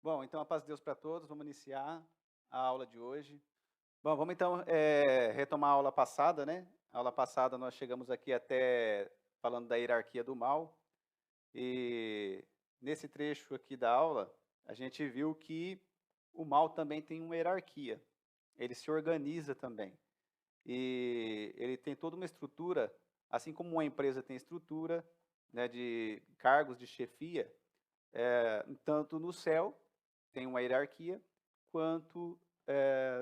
Bom, então a paz de Deus para todos. Vamos iniciar a aula de hoje. Bom, vamos então retomar a aula passada, né? A aula passada nós chegamos aqui até falando da hierarquia do mal. E nesse trecho aqui da aula, a gente viu que o mal também tem uma hierarquia. Ele se organiza também. E ele tem toda uma estrutura, assim como uma empresa tem estrutura, né, de cargos de chefia, tanto no céu tem uma hierarquia, quanto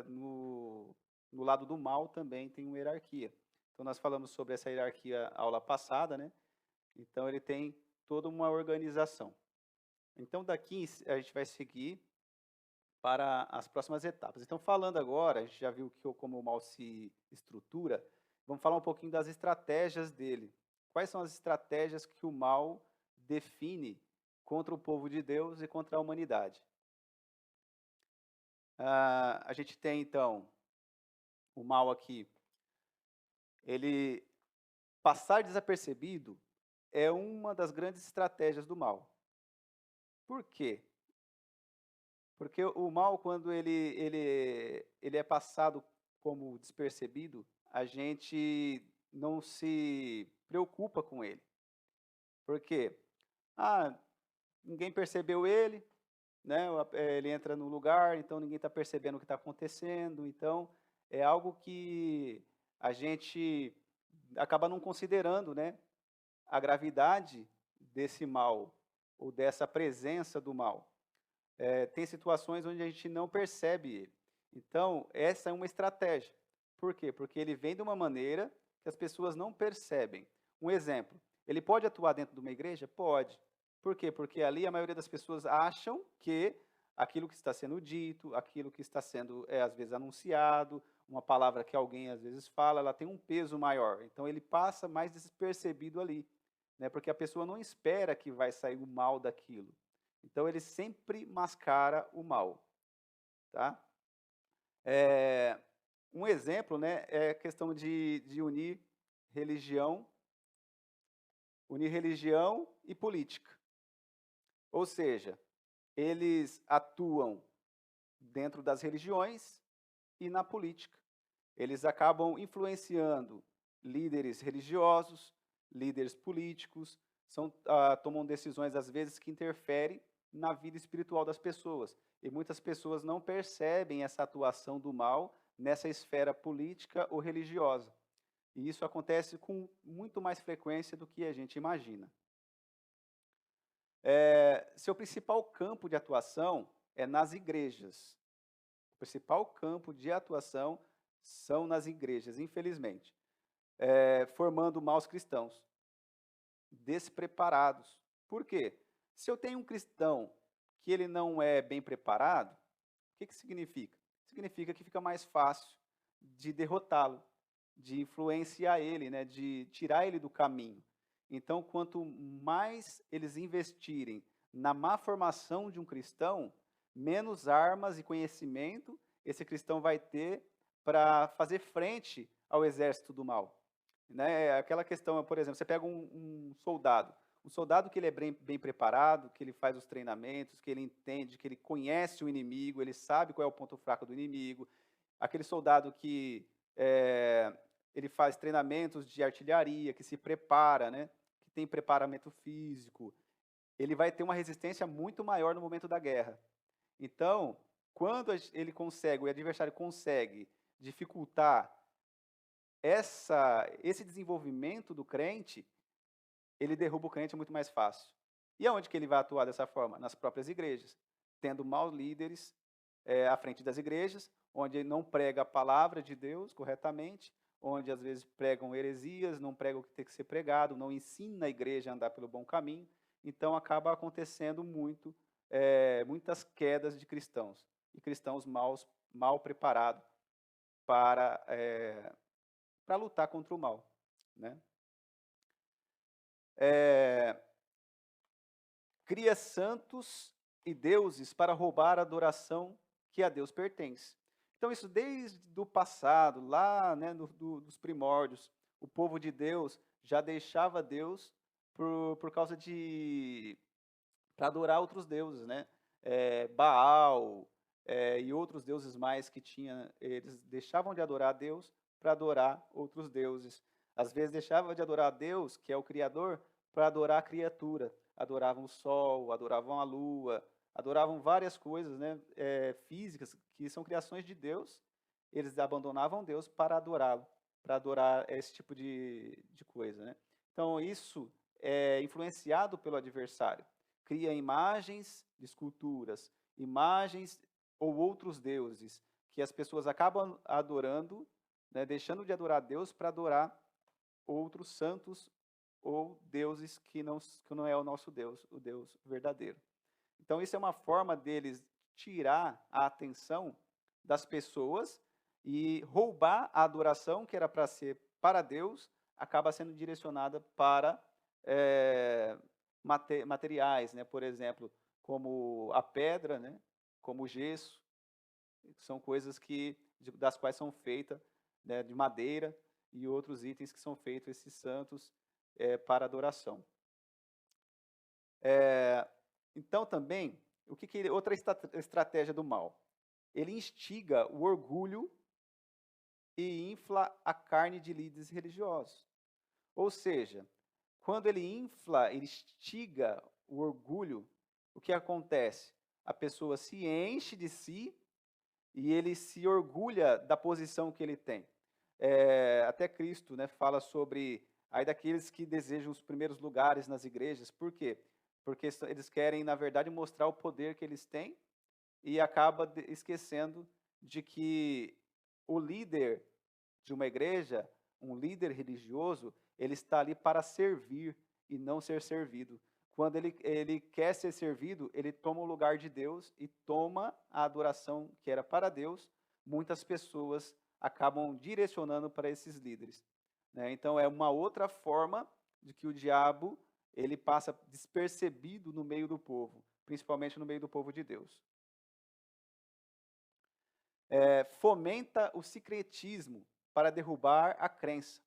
no lado do mal também tem uma hierarquia. Então nós falamos sobre essa hierarquia aula passada, né? Então ele tem toda uma organização. Então daqui a gente vai seguir para as próximas etapas. Então falando agora, a gente já viu como o mal se estrutura, vamos falar um pouquinho das estratégias dele. Quais são as estratégias que o mal define contra o povo de Deus e contra a humanidade? A gente tem então o mal aqui, ele passar desapercebido é uma das grandes estratégias do mal. Por quê? Porque o mal, quando ele é passado como despercebido, a gente não se preocupa com ele. Por quê? Ah, ninguém percebeu ele, né? Ele entra no lugar, então ninguém está percebendo o que está acontecendo. Então é algo que a gente acaba não considerando, né, a gravidade desse mal ou dessa presença do mal. Tem situações onde a gente não percebe ele. Então, essa é uma estratégia. Por quê? Porque ele vem de uma maneira que as pessoas não percebem. Um exemplo, ele pode atuar dentro de uma igreja? Pode. Por quê? Porque ali a maioria das pessoas acham que aquilo que está sendo dito, aquilo que está sendo, às vezes, anunciado, uma palavra que alguém às vezes fala, ela tem um peso maior. Então, ele passa mais despercebido ali, né? Porque a pessoa não espera que vai sair o mal daquilo. Então ele sempre mascara o mal, tá? Eh, um exemplo, né, é a questão de religião unir religião e política. Ou seja, eles atuam dentro das religiões e na política. Eles acabam influenciando líderes religiosos, líderes políticos, tomam decisões às vezes que interferem na vida espiritual das pessoas. E muitas pessoas não percebem essa atuação do mal nessa esfera política ou religiosa. E isso acontece com muito mais frequência do que a gente imagina. Seu principal campo de atuação é nas igrejas. O principal campo de atuação são nas igrejas, infelizmente, formando maus cristãos, despreparados. Por quê? Se eu tenho um cristão que ele não é bem preparado, o que significa? Significa que fica mais fácil de derrotá-lo, de influenciar ele, né, de tirar ele do caminho. Então, quanto mais eles investirem na má formação de um cristão, menos armas e conhecimento esse cristão vai ter para fazer frente ao exército do mal. Né? Aquela questão, por exemplo, você pega um soldado que ele é bem preparado, que ele faz os treinamentos, que ele entende, que ele conhece o inimigo, ele sabe qual é o ponto fraco do inimigo, aquele soldado que ele faz treinamentos de artilharia, que se prepara, né? Que tem preparamento físico, ele vai ter uma resistência muito maior no momento da guerra. Então, quando ele consegue, o adversário consegue dificultar esse desenvolvimento do crente, ele derruba o crente muito mais fácil. E aonde que ele vai atuar dessa forma? Nas próprias igrejas, tendo maus líderes à frente das igrejas, onde ele não prega a palavra de Deus corretamente, onde às vezes pregam heresias, não pregam o que tem que ser pregado, não ensina a igreja a andar pelo bom caminho, então acaba acontecendo muitas quedas de cristãos, e cristãos mal preparados para lutar contra o mal, né? Cria santos e deuses para roubar a adoração que a Deus pertence. Então, isso desde o passado, lá, né, dos primórdios, o povo de Deus já deixava Deus por causa para adorar outros deuses, né? Baal, e outros deuses mais que tinha, eles deixavam de adorar a Deus para adorar outros deuses. Às vezes deixavam de adorar a Deus, que é o Criador, para adorar a criatura. Adoravam o sol, adoravam a lua, adoravam várias coisas, né, físicas, que são criações de Deus. Eles abandonavam Deus para adorá-lo, para adorar esse tipo de coisa, né? Então, isso é influenciado pelo adversário. Cria imagens de esculturas, imagens ou outros deuses, que as pessoas acabam adorando, né, deixando de adorar Deus para adorar outros santos ou deuses que não é o nosso Deus, o Deus verdadeiro. Então, isso é uma forma deles tirar a atenção das pessoas e roubar a adoração que era para ser para Deus, acaba sendo direcionada para materiais, né? Por exemplo, como a pedra, né? Como o gesso, são coisas das quais são feitas, né, de madeira e outros itens que são feitos esses santos para adoração. Então também, outra estratégia do mal? Ele instiga o orgulho e infla a carne de líderes religiosos. Ou seja, quando ele infla, ele instiga o orgulho, o que acontece? A pessoa se enche de si e ele se orgulha da posição que ele tem. Até Cristo, né, fala sobre aí daqueles que desejam os primeiros lugares nas igrejas. Por quê? Porque eles querem, na verdade, mostrar o poder que eles têm e acaba esquecendo de que o líder de uma igreja, um líder religioso, ele está ali para servir e não ser servido. Quando ele quer ser servido, ele toma o lugar de Deus e toma a adoração que era para Deus. Muitas pessoas acabam direcionando para esses líderes, né? Então, é uma outra forma de que o diabo ele passa despercebido no meio do povo, principalmente no meio do povo de Deus. Fomenta o sincretismo para derrubar a crença,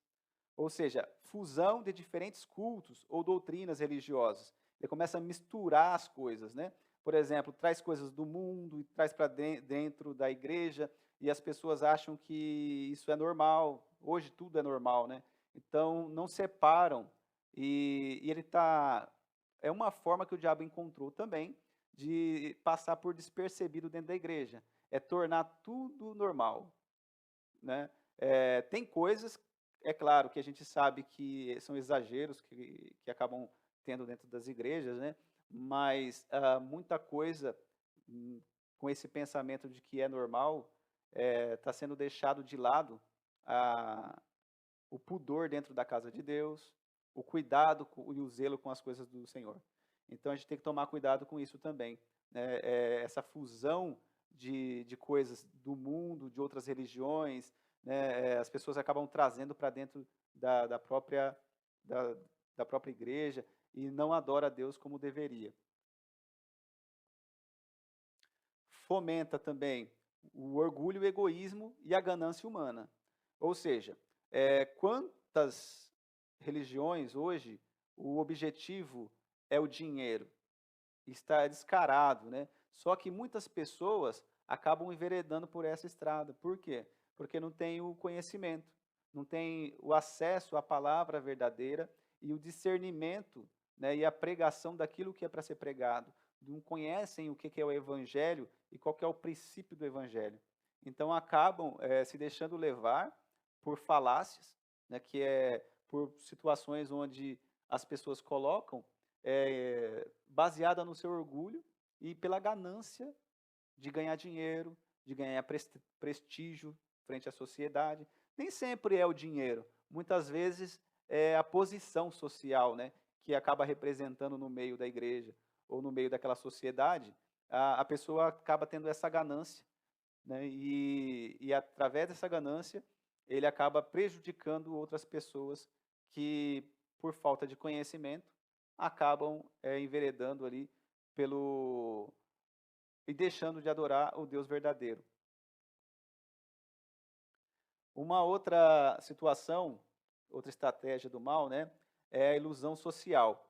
ou seja, fusão de diferentes cultos ou doutrinas religiosas. Ele começa a misturar as coisas, né? Por exemplo, traz coisas do mundo e traz para dentro da igreja e as pessoas acham que isso é normal. Hoje tudo é normal, né? Então não separam e ele está é uma forma que o diabo encontrou também de passar por despercebido dentro da igreja, é tornar tudo normal, né? Tem coisas, é claro, que a gente sabe que são exageros que acabam tendo dentro das igrejas, né? Mas muita coisa com esse pensamento de que é normal está sendo deixado de lado o pudor dentro da casa de Deus, o cuidado e o zelo com as coisas do Senhor. Então a gente tem que tomar cuidado com isso também, né? Essa fusão de coisas do mundo, de outras religiões, né? As pessoas acabam trazendo para dentro da própria igreja e não adora a Deus como deveria. Fomenta também o orgulho, o egoísmo e a ganância humana. Ou seja, quantas religiões hoje o objetivo é o dinheiro? Está descarado, né? Só que muitas pessoas acabam enveredando por essa estrada. Por quê? Porque não tem o conhecimento, não tem o acesso à palavra verdadeira e o discernimento, né, e a pregação daquilo que é para ser pregado. Não conhecem o que é o evangelho e qual que é o princípio do evangelho. Então acabam se deixando levar por falácias, né, que é por situações onde as pessoas colocam baseada no seu orgulho e pela ganância de ganhar dinheiro, de ganhar prestígio frente à sociedade. Nem sempre é o dinheiro, muitas vezes é a posição social, né, que acaba representando no meio da igreja ou no meio daquela sociedade, a pessoa acaba tendo essa ganância, né, e através dessa ganância ele acaba prejudicando outras pessoas que, por falta de conhecimento, acabam enveredando ali e deixando de adorar o Deus verdadeiro. Uma outra situação, outra estratégia do mal, né, é a ilusão social.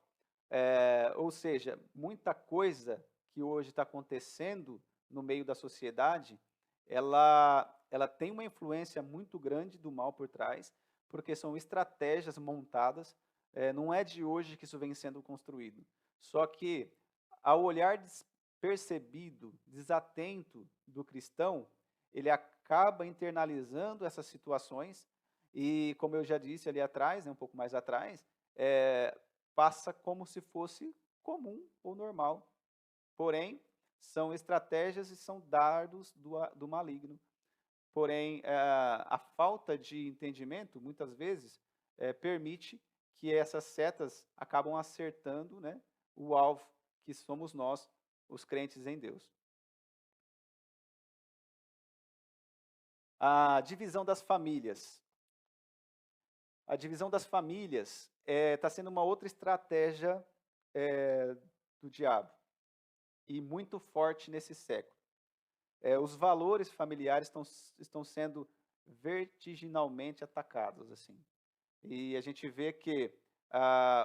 Ou seja, muita coisa que hoje está acontecendo no meio da sociedade, ela tem uma influência muito grande do mal por trás, porque são estratégias montadas, não é de hoje que isso vem sendo construído. Só que, ao olhar despercebido, desatento do cristão, ele acaba internalizando essas situações e, como eu já disse ali atrás, né, um pouco mais atrás, passa como se fosse comum ou normal. Porém, são estratégias e são dardos do maligno. Porém, a falta de entendimento, muitas vezes, permite que essas setas acabam acertando, né, o alvo, que somos nós, os crentes em Deus. A divisão das famílias. A divisão das famílias está sendo uma outra estratégia do diabo, e muito forte nesse século. Os valores familiares estão sendo vertiginalmente atacados, assim. E a gente vê que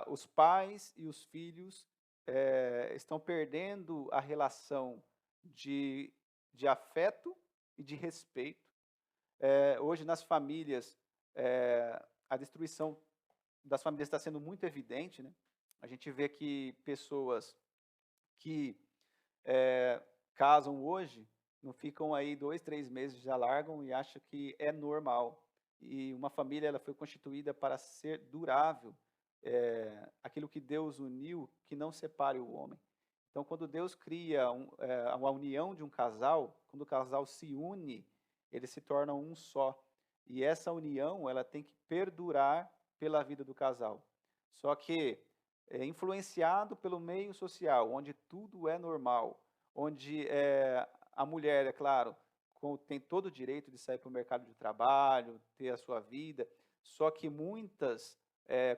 os pais e os filhos estão perdendo a relação de afeto e de respeito. Hoje, nas famílias, a destruição das famílias está sendo muito evidente, né? A gente vê que pessoas que casam hoje, não ficam aí 2, 3 meses, já largam e acham que é normal. E uma família, ela foi constituída para ser durável, aquilo que Deus uniu, que não separe o homem. Então, quando Deus cria a união de um casal, quando o casal se une, eles se tornam um só. E essa união, ela tem que perdurar pela vida do casal. Só que influenciado pelo meio social, onde tudo é normal, onde a mulher, é claro, tem todo o direito de sair para o mercado de trabalho, ter a sua vida, só que muitas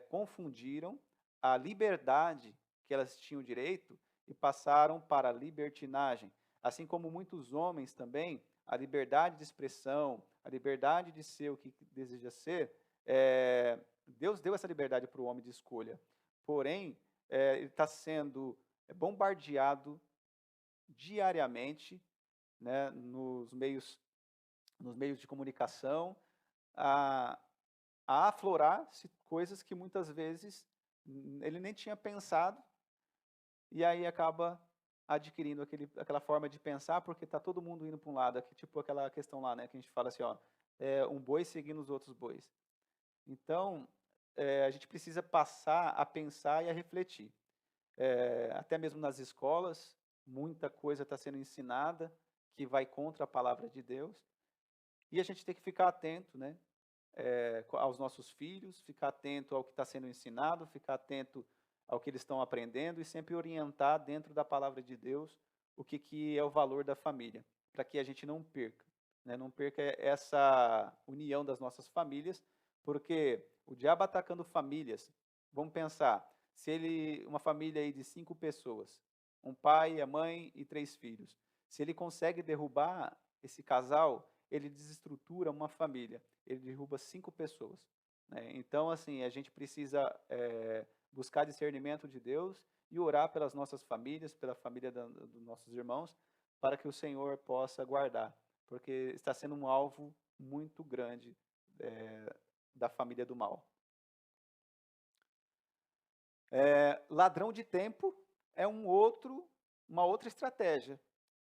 confundiram a liberdade que elas tinham direito e passaram para a libertinagem. Assim como muitos homens também, a liberdade de expressão, a liberdade de ser o que deseja ser, Deus deu essa liberdade para o homem de escolha. Porém, ele está sendo bombardeado diariamente, né, nos meios de comunicação, a aflorar coisas que muitas vezes ele nem tinha pensado, e aí acaba adquirindo aquela forma de pensar, porque está todo mundo indo para um lado, tipo aquela questão lá, né, que a gente fala assim, ó, um boi seguindo os outros bois. Então, a gente precisa passar a pensar e a refletir. Até mesmo nas escolas, muita coisa está sendo ensinada que vai contra a palavra de Deus, e a gente tem que ficar atento, né, aos nossos filhos, ficar atento ao que está sendo ensinado, ficar atento ao que eles estão aprendendo e sempre orientar dentro da palavra de Deus o que é o valor da família, para que a gente não perca, né, não perca essa união das nossas famílias, porque o diabo atacando famílias, vamos pensar, se uma família aí de 5 pessoas, um pai, a mãe e 3 filhos, se ele consegue derrubar esse casal, ele desestrutura uma família, ele derruba 5 pessoas, né? Então, assim, a gente precisa buscar discernimento de Deus e orar pelas nossas famílias, pela família dos nossos irmãos, para que o Senhor possa guardar, porque está sendo um alvo muito grande da família do mal. Ladrão de tempo é uma outra estratégia,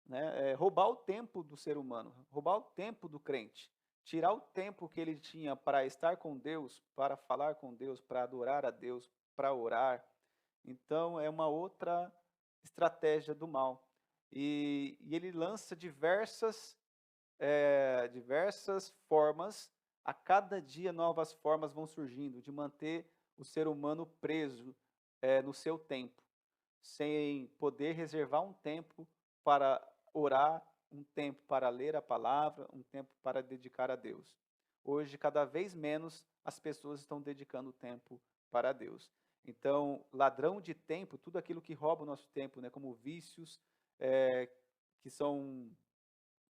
né? Roubar o tempo do ser humano, roubar o tempo do crente, tirar o tempo que ele tinha para estar com Deus, para falar com Deus, para adorar a Deus, para orar. Então, é uma outra estratégia do mal. E ele lança diversas formas, a cada dia novas formas vão surgindo, de manter o ser humano preso no seu tempo, sem poder reservar um tempo para orar, um tempo para ler a palavra, um tempo para dedicar a Deus. Hoje, cada vez menos as pessoas estão dedicando tempo para Deus. Então, ladrão de tempo, tudo aquilo que rouba o nosso tempo, né, como vícios que são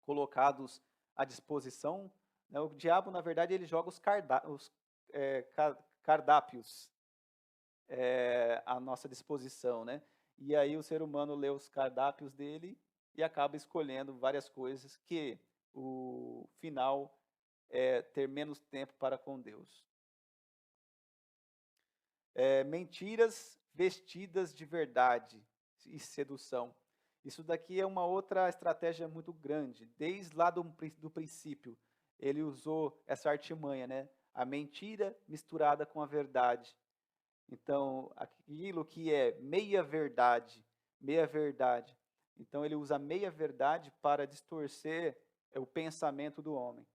colocados à disposição, né, o diabo, na verdade, ele joga os cardápios à nossa disposição, né? e aí o ser humano lê os cardápios dele e acaba escolhendo várias coisas que o final é ter menos tempo para com Deus. Mentiras vestidas de verdade e sedução. Isso daqui é uma outra estratégia muito grande. Desde lá do princípio, ele usou essa artimanha, né? A mentira misturada com a verdade. Então, aquilo que é meia-verdade, meia-verdade. Então, ele usa a meia-verdade para distorcer o pensamento do homem.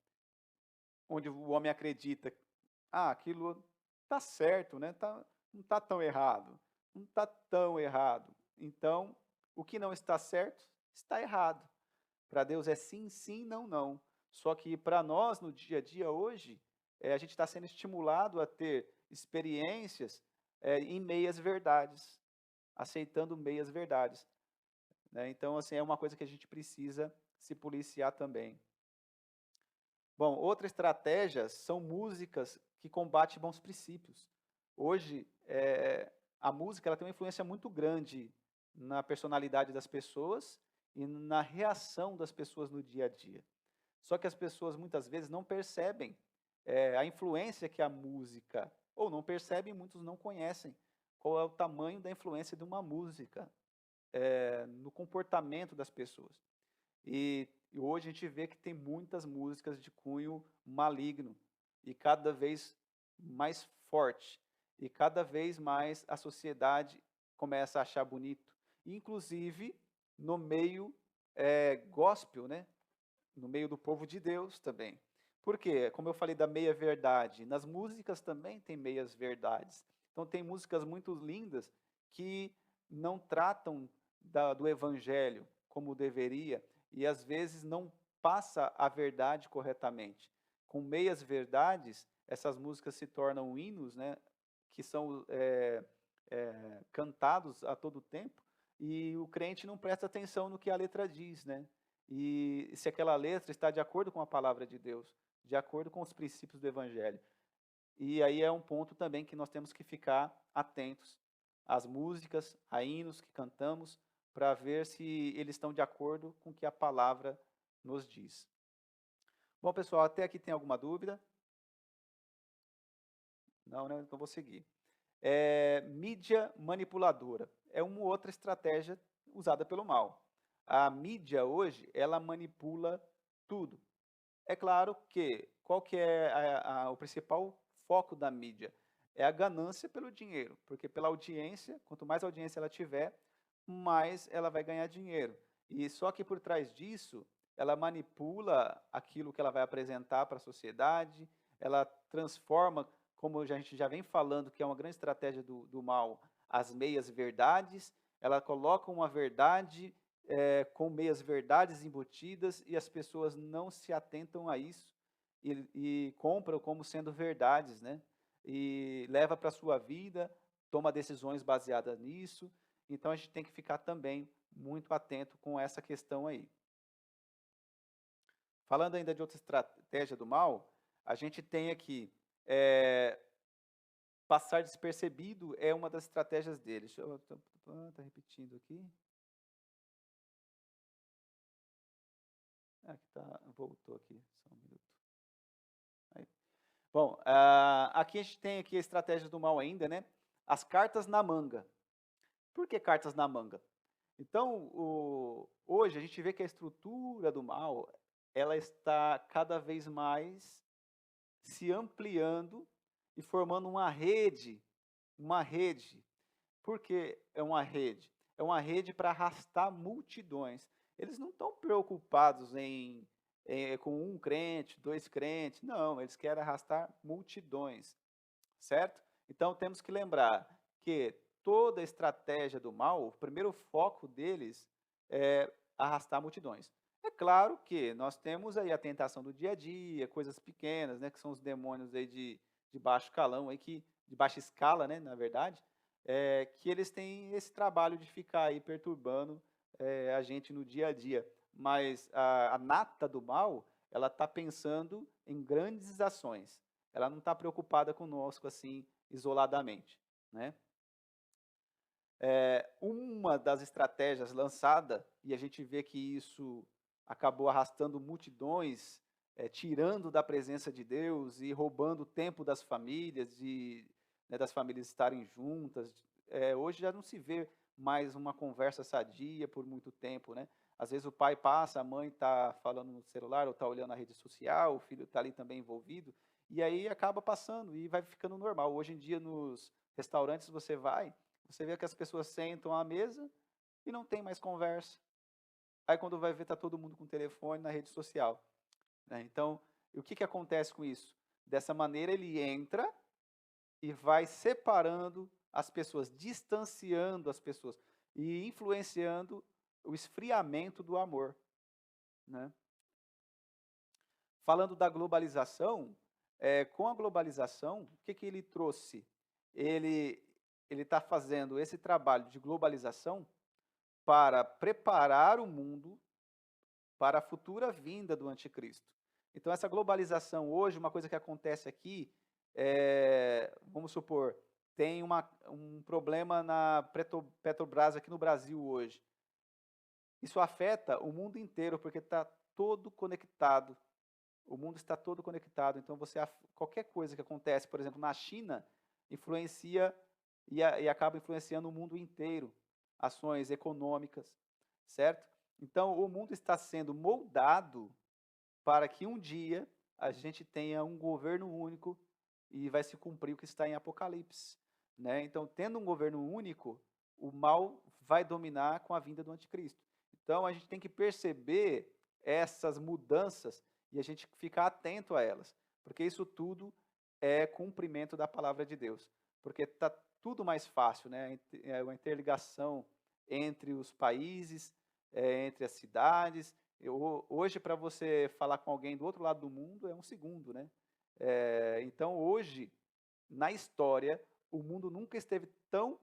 Onde o homem acredita, aquilo está certo, né? Não está tão errado. Não está tão errado. Então, o que não está certo, está errado. Para Deus é sim, sim, não, não. Só que para nós, no dia a dia hoje, a gente está sendo estimulado a ter experiências em meias verdades, aceitando meias verdades, né? Então, assim, é uma coisa que a gente precisa se policiar também. Bom, outra estratégia são músicas que combatem bons princípios. Hoje, a música ela tem uma influência muito grande na personalidade das pessoas e na reação das pessoas no dia a dia. Só que as pessoas muitas vezes não percebem a influência que a música, ou não percebem, muitos não conhecem qual é o tamanho da influência de uma música no comportamento das pessoas. E hoje a gente vê que tem muitas músicas de cunho maligno e cada vez mais forte. E cada vez mais a sociedade começa a achar bonito. Inclusive no meio gospel, né? No meio do povo de Deus também. Por quê? Como eu falei da meia-verdade, nas músicas também tem meias-verdades. Então tem músicas muito lindas que não tratam do evangelho como deveria e às vezes não passa a verdade corretamente. Com meias-verdades, essas músicas se tornam hinos, né, que são cantados a todo tempo e o crente não presta atenção no que a letra diz, né? E se aquela letra está de acordo com a palavra de Deus, de acordo com os princípios do Evangelho. E aí é um ponto também que nós temos que ficar atentos às músicas, a hinos que cantamos, para ver se eles estão de acordo com o que a palavra nos diz. Bom, pessoal, até aqui tem alguma dúvida? Não, né? Então vou seguir. Mídia manipuladora. É uma outra estratégia usada pelo mal. A mídia hoje, ela manipula tudo. É claro que, qual que é o principal foco da mídia? É a ganância pelo dinheiro, porque pela audiência, quanto mais audiência ela tiver, mais ela vai ganhar dinheiro. E só que por trás disso, ela manipula aquilo que ela vai apresentar para a sociedade, ela transforma, como a gente já vem falando, que é uma grande estratégia do mal, as meias-verdades, ela coloca uma verdade com meias verdades embutidas e as pessoas não se atentam a isso e compram como sendo verdades, né? E leva para a sua vida, toma decisões baseadas nisso. Então a gente tem que ficar também muito atento com essa questão aí. Falando ainda de outra estratégia do mal, a gente tem aqui passar despercebido é uma das estratégias deles. Deixa eu tá repetindo aqui. Aqui tá, voltou aqui, só um minuto. Aí. Bom, aqui a gente tem aqui a estratégia do mal ainda, né? As cartas na manga. Por que cartas na manga? Então, hoje a gente vê que a estrutura do mal, ela está cada vez mais se ampliando e formando uma rede. Uma rede. Por que é uma rede? É uma rede para arrastar multidões. Eles não estão preocupados com um crente, dois crentes, não, eles querem arrastar multidões, certo? Então temos que lembrar que toda a estratégia do mal, o primeiro foco deles é arrastar multidões. É claro que nós temos aí a tentação do dia a dia, coisas pequenas, né, que são os demônios aí de baixo calão, aí de baixa escala, né, na verdade, que eles têm esse trabalho de ficar aí perturbando a gente no dia a dia. Mas a nata do mal, ela está pensando em grandes ações. Ela não está preocupada conosco assim isoladamente, né? Uma das estratégias lançada, e a gente vê que isso acabou arrastando multidões, tirando da presença de Deus e roubando o tempo das famílias, né, das famílias estarem juntas. Hoje já não se vê mais uma conversa sadia por muito tempo, né? Às vezes o pai passa, a mãe está falando no celular ou está olhando na rede social, o filho está ali também envolvido, e aí acaba passando e vai ficando normal. Hoje em dia, nos restaurantes, você vê que as pessoas sentam à mesa e não tem mais conversa. Aí quando vai ver, está todo mundo com o telefone na rede social, né? Então, o que acontece com isso? Dessa maneira, ele entra e vai separando as pessoas, distanciando as pessoas e influenciando o esfriamento do amor, né? Falando da globalização, com a globalização, o que ele trouxe? Ele está fazendo esse trabalho de globalização para preparar o mundo para a futura vinda do anticristo. Então, essa globalização hoje, uma coisa que acontece aqui, vamos supor, tem um problema na Petrobras aqui no Brasil hoje. Isso afeta o mundo inteiro, porque está todo conectado. O mundo está todo conectado. Então, qualquer coisa que acontece, por exemplo, na China, influencia e acaba influenciando o mundo inteiro. Ações econômicas, certo? Então, o mundo está sendo moldado para que um dia a gente tenha um governo único e vai se cumprir o que está em Apocalipse, né? Então, tendo um governo único, o mal vai dominar com a vinda do anticristo. Então, a gente tem que perceber essas mudanças e a gente ficar atento a elas, porque isso tudo é cumprimento da palavra de Deus, porque está tudo mais fácil, né? É uma interligação entre os países, entre as cidades. Hoje, para você falar com alguém do outro lado do mundo, é um segundo, né? Então, hoje, na história, o mundo nunca esteve tão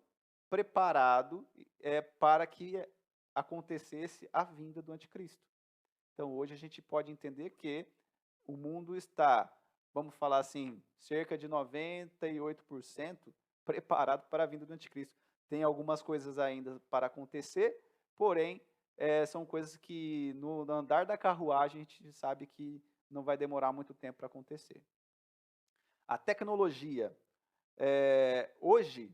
preparado para que acontecesse a vinda do anticristo. Então, hoje a gente pode entender que o mundo está, vamos falar assim, cerca de 98% preparado para a vinda do anticristo. Tem algumas coisas ainda para acontecer, porém, são coisas que no andar da carruagem a gente sabe que não vai demorar muito tempo para acontecer. A tecnologia. Hoje,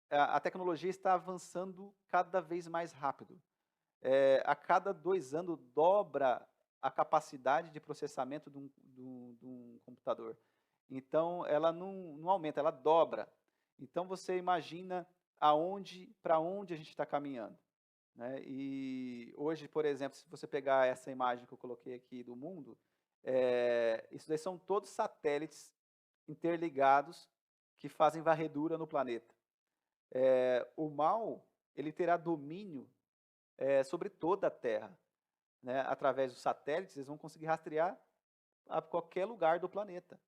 a tecnologia está avançando cada vez mais rápido. A cada 2 anos dobra a capacidade de processamento de um computador. Então, ela não aumenta, ela dobra. Então, você imagina para onde a gente está caminhando, né? E hoje, por exemplo, se você pegar essa imagem que eu coloquei aqui do mundo, isso daí são todos satélites interligados que fazem varredura no planeta. O mal, ele terá domínio sobre toda a Terra, né? Através dos satélites, eles vão conseguir rastrear a qualquer lugar do planeta.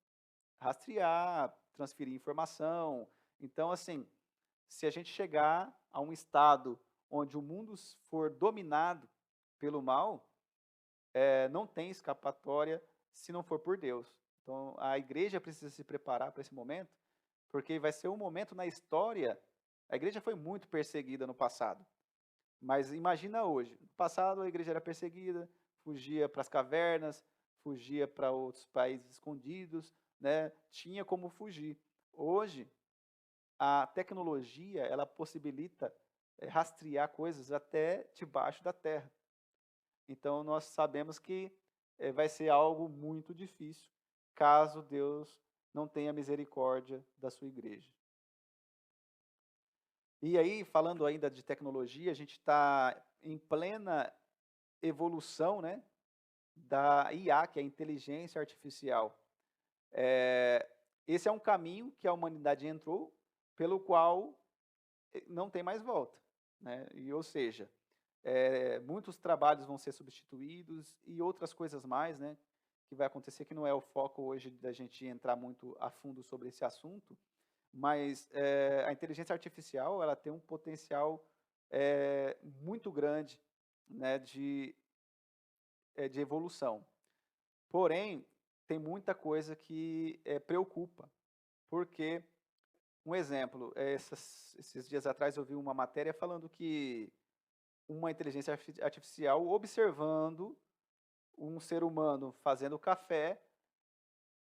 Rastrear, transferir informação. Então, assim, se a gente chegar a um estado onde o mundo for dominado pelo mal, não tem escapatória se não for por Deus. Então, a igreja precisa se preparar para esse momento, porque vai ser um momento na história. A igreja foi muito perseguida no passado, mas imagina hoje. No passado, a igreja era perseguida, fugia para as cavernas, fugia para outros países escondidos, né? Tinha como fugir. Hoje, a tecnologia, ela possibilita rastrear coisas até debaixo da terra. Então, nós sabemos que vai ser algo muito difícil, caso Deus não tenha misericórdia da sua igreja. E aí, falando ainda de tecnologia, a gente está em plena evolução, né, da IA, que é a inteligência artificial. Esse é um caminho que a humanidade entrou, pelo qual não tem mais volta, né? Ou seja, muitos trabalhos vão ser substituídos e outras coisas mais, né, que vai acontecer, que não é o foco hoje da gente entrar muito a fundo sobre esse assunto, mas a inteligência artificial, ela tem um potencial muito grande, né, de evolução. Porém, tem muita coisa que preocupa, porque Um exemplo, esses dias atrás eu vi uma matéria falando que uma inteligência artificial observando um ser humano fazendo café,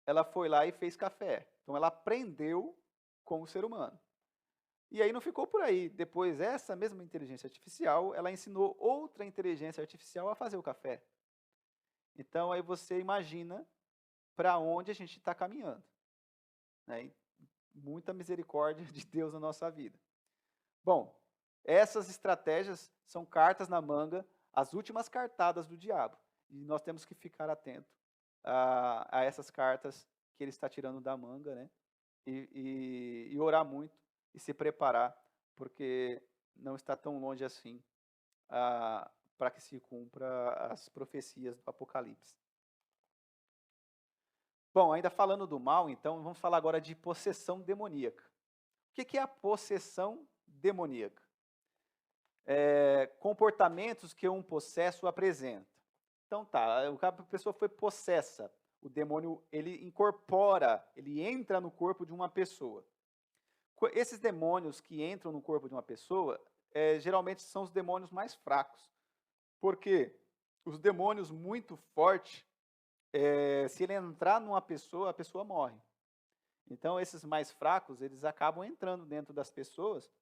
ela foi lá e fez café. Então ela aprendeu com o ser humano. E aí não ficou por aí. Depois, essa mesma inteligência artificial, ela ensinou outra inteligência artificial a fazer o café. Então aí você imagina para onde a gente está caminhando, né? E muita misericórdia de Deus na nossa vida. Bom, essas estratégias são cartas na manga, as últimas cartadas do diabo. E nós temos que ficar atento a essas cartas que ele está tirando da manga, né? E orar muito e se preparar, porque não está tão longe assim para que se cumpra as profecias do Apocalipse. Bom, ainda falando do mal, então, vamos falar agora de possessão demoníaca. O que é a possessão demoníaca? Comportamentos que um possesso apresenta. Então tá, a pessoa foi possessa, o demônio ele incorpora, ele entra no corpo de uma pessoa. Esses demônios que entram no corpo de uma pessoa, geralmente são os demônios mais fracos, porque os demônios muito fortes, se ele entrar numa pessoa, a pessoa morre. Então esses mais fracos, eles acabam entrando dentro das pessoas,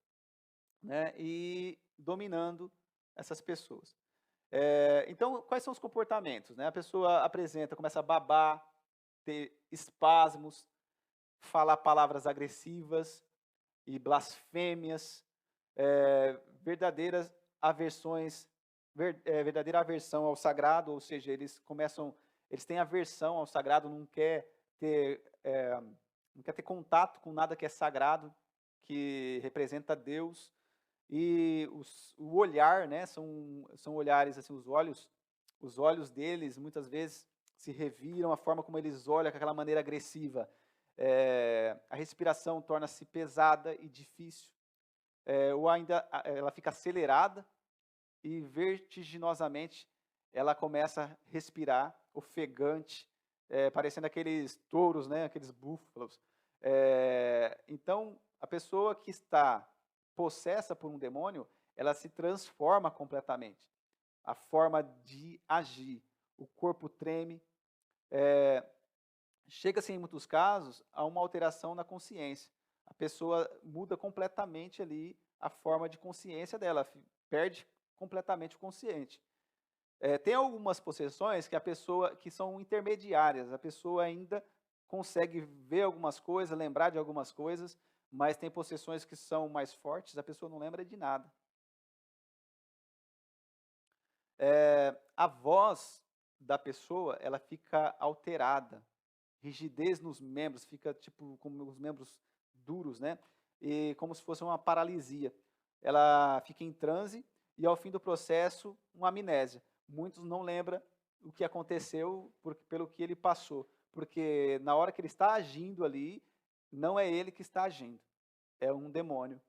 né, e dominando essas pessoas. Então, quais são os comportamentos? Né? A pessoa apresenta, começa a babar, ter espasmos, falar palavras agressivas e blasfêmias, verdadeiras aversões, verdadeira aversão ao sagrado, ou seja, eles têm aversão ao sagrado, não quer ter contato com nada que é sagrado, que representa Deus. E o olhar, né, são olhares assim, os olhos deles muitas vezes se reviram, a forma como eles olham, com aquela maneira agressiva. A respiração torna-se pesada e difícil, ou ainda ela fica acelerada e vertiginosamente ela começa a respirar, ofegante, parecendo aqueles touros, né, aqueles búfalos. Então, a pessoa que está possessa por um demônio, ela se transforma completamente. A forma de agir, o corpo treme, chega-se em muitos casos a uma alteração na consciência. A pessoa muda completamente ali a forma de consciência dela, perde completamente o consciente. Tem algumas possessões que são intermediárias, a pessoa ainda consegue ver algumas coisas, lembrar de algumas coisas, mas tem possessões que são mais fortes, a pessoa não lembra de nada. A voz da pessoa, ela fica alterada, rigidez nos membros, fica tipo com os membros duros, né? E como se fosse uma paralisia. Ela fica em transe e ao fim do processo, uma amnésia. Muitos não lembram o que aconteceu pelo que ele passou, porque na hora que ele está agindo ali, não é ele que está agindo, é um demônio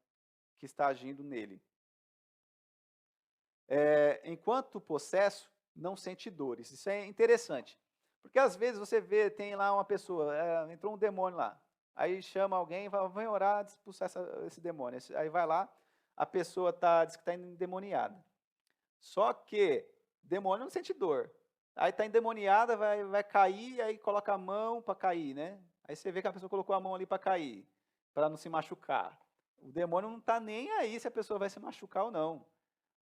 que está agindo nele. Enquanto possesso, não sente dores. Isso é interessante, porque às vezes você vê, tem lá uma pessoa, entrou um demônio lá, aí chama alguém e fala, vem orar, expulsar esse demônio. Aí vai lá, a pessoa diz que está endemoniada. Só que demônio não sente dor. Aí está endemoniada, vai cair, aí coloca a mão para cair, né? Aí você vê que a pessoa colocou a mão ali para cair, para não se machucar. O demônio não está nem aí se a pessoa vai se machucar ou não.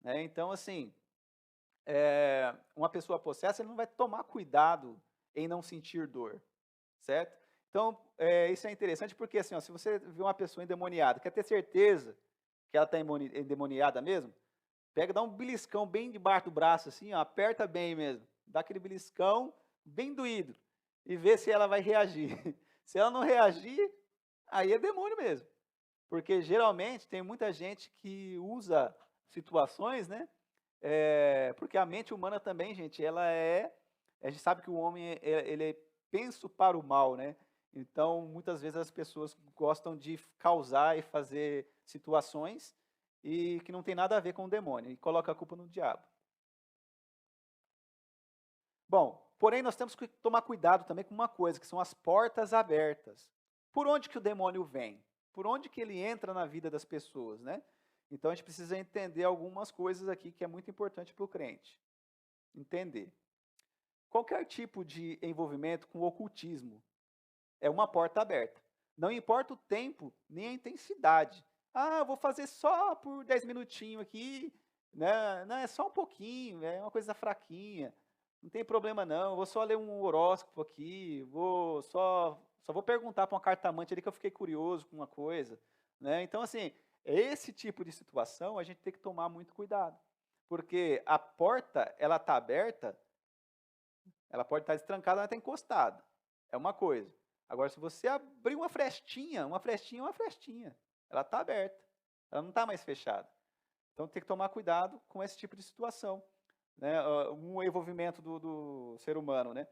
Né? Então, assim, uma pessoa possessa, ele não vai tomar cuidado em não sentir dor, certo? Então, isso é interessante porque, assim, ó, se você vê uma pessoa endemoniada, quer ter certeza que ela está endemoniada mesmo, dá um beliscão bem debaixo do braço, assim, ó, aperta bem mesmo, dá aquele beliscão bem doído e vê se ela vai reagir. Se ela não reagir, aí é demônio mesmo. Porque geralmente tem muita gente que usa situações, né? Porque a mente humana também, gente, a gente sabe que o homem ele é penso para o mal, né? Então, muitas vezes as pessoas gostam de causar e fazer situações e que não tem nada a ver com o demônio, e coloca a culpa no diabo. Bom, porém nós temos que tomar cuidado também com uma coisa, que são as portas abertas. Por onde que o demônio vem? por onde que ele entra na vida das pessoas, né? Então a gente precisa entender algumas coisas aqui que é muito importante para o crente entender. Qualquer tipo de envolvimento com o ocultismo é uma porta aberta. Não importa o tempo nem a intensidade. Ah, eu vou fazer só por 10 minutinhos aqui, né? Não, é só um pouquinho, é uma coisa fraquinha. Não tem problema não, eu vou só ler um horóscopo aqui, só vou perguntar para uma cartomante ali que eu fiquei curioso com uma coisa, né? Então assim, esse tipo de situação a gente tem que tomar muito cuidado, porque a porta ela está aberta, ela pode estar destrancada, ela está encostada. É uma coisa. Agora, se você abrir uma frestinha é uma frestinha. Ela está aberta. Ela não está mais fechada. Então, tem que tomar cuidado com esse tipo de situação. Né? Um envolvimento do ser humano, né?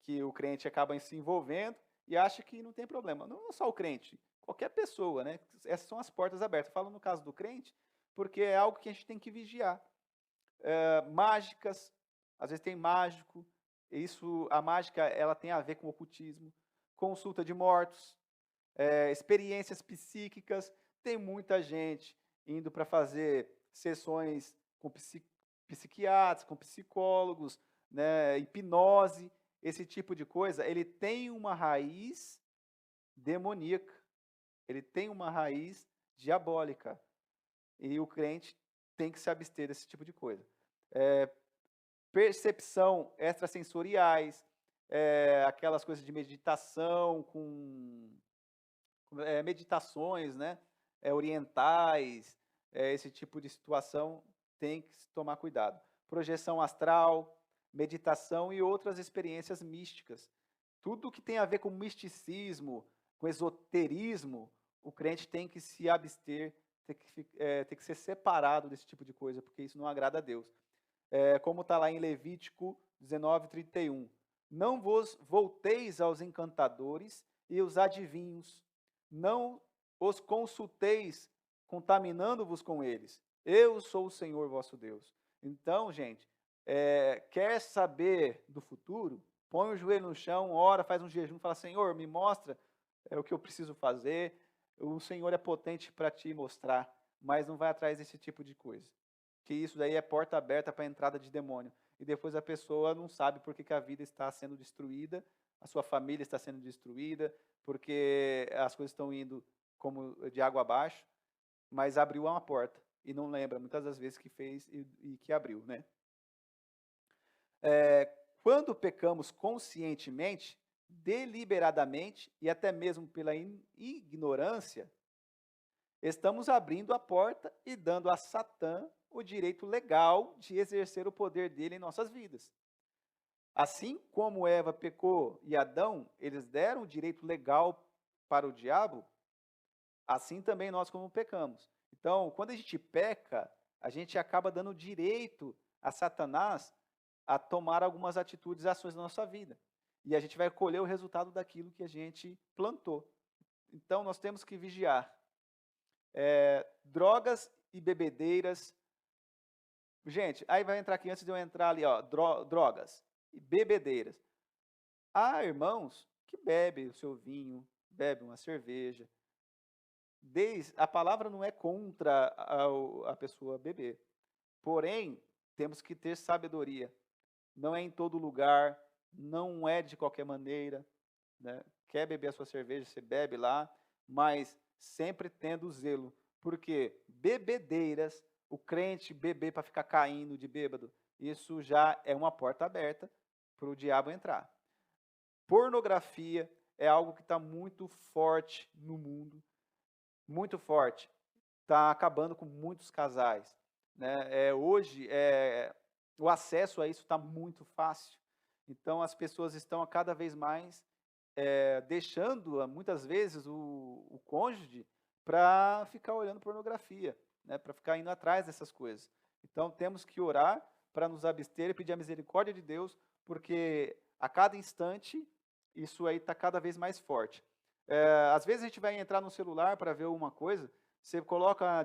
Que o crente acaba se envolvendo e acha que não tem problema. Não só o crente, qualquer pessoa, né? Essas são as portas abertas. Eu falo no caso do crente, porque é algo que a gente tem que vigiar. Mágicas, às vezes tem mágico, a mágica ela tem a ver com ocultismo, consulta de mortos, experiências psíquicas, tem muita gente indo para fazer sessões com psiquiatras, com psicólogos, né, hipnose, esse tipo de coisa, ele tem uma raiz demoníaca, ele tem uma raiz diabólica, e o crente tem que se abster desse tipo de coisa. Percepção extrasensoriais, aquelas coisas de meditação, meditações, né, orientais, esse tipo de situação tem que se tomar cuidado. Projeção astral, meditação e outras experiências místicas. Tudo que tem a ver com misticismo, com esoterismo, o crente tem que se abster, tem que ser separado desse tipo de coisa, porque isso não agrada a Deus. Como está lá em Levítico 19:31. Não vos volteis aos encantadores e os adivinhos, não os consulteis, contaminando-vos com eles. Eu sou o Senhor vosso Deus. Então, gente, quer saber do futuro? Põe o joelho no chão, ora, faz um jejum, fala, Senhor, me mostra o que eu preciso fazer. O Senhor é potente para te mostrar, mas não vai atrás desse tipo de coisa. Que isso daí é porta aberta para a entrada de demônio. E depois a pessoa não sabe por que a vida está sendo destruída, a sua família está sendo destruída, porque as coisas estão indo como de água abaixo, mas abriu uma porta e não lembra muitas das vezes que fez e que abriu, né? Quando pecamos conscientemente, deliberadamente e até mesmo pela ignorância, estamos abrindo a porta e dando a Satã o direito legal de exercer o poder dele em nossas vidas. Assim como Eva pecou e Adão, eles deram o direito legal para o diabo, assim também nós como pecamos. Então, quando a gente peca, a gente acaba dando direito a Satanás a tomar algumas atitudes e ações na nossa vida. E a gente vai colher o resultado daquilo que a gente plantou. Então, nós temos que vigiar. Drogas e bebedeiras. Gente, aí vai entrar aqui, antes de eu entrar ali, ó, drogas e bebedeiras. Há irmãos que bebem o seu vinho, bebem uma cerveja. A palavra não é contra a pessoa beber. Porém, temos que ter sabedoria. Não é em todo lugar, não é de qualquer maneira. Né? Quer beber a sua cerveja, você bebe lá, mas sempre tendo zelo. Porque bebedeiras, o crente beber para ficar caindo de bêbado, isso já é uma porta aberta para o diabo entrar. Pornografia é algo que está muito forte no mundo, muito forte. Está acabando com muitos casais. Né? Hoje, o acesso a isso está muito fácil. Então, as pessoas estão cada vez mais deixando, muitas vezes, o cônjuge para ficar olhando pornografia, né? Para ficar indo atrás dessas coisas. Então, temos que orar para nos abster e pedir a misericórdia de Deus, porque a cada instante isso aí está cada vez mais forte. Às vezes a gente vai entrar no celular para ver alguma coisa, você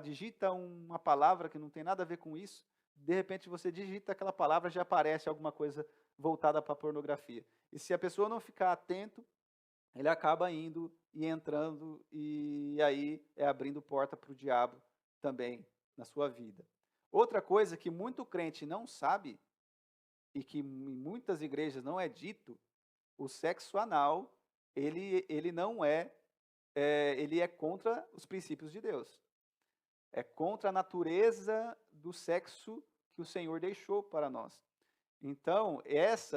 digita uma palavra que não tem nada a ver com isso, de repente você digita aquela palavra, já aparece alguma coisa voltada para a pornografia. E se a pessoa não ficar atento, ele acaba indo e entrando e aí abrindo porta para o diabo também na sua vida. Outra coisa que muito crente não sabe e que em muitas igrejas não é dito, o sexo anal, ele não ele é contra os princípios de Deus. É contra a natureza do sexo que o Senhor deixou para nós. Então, esse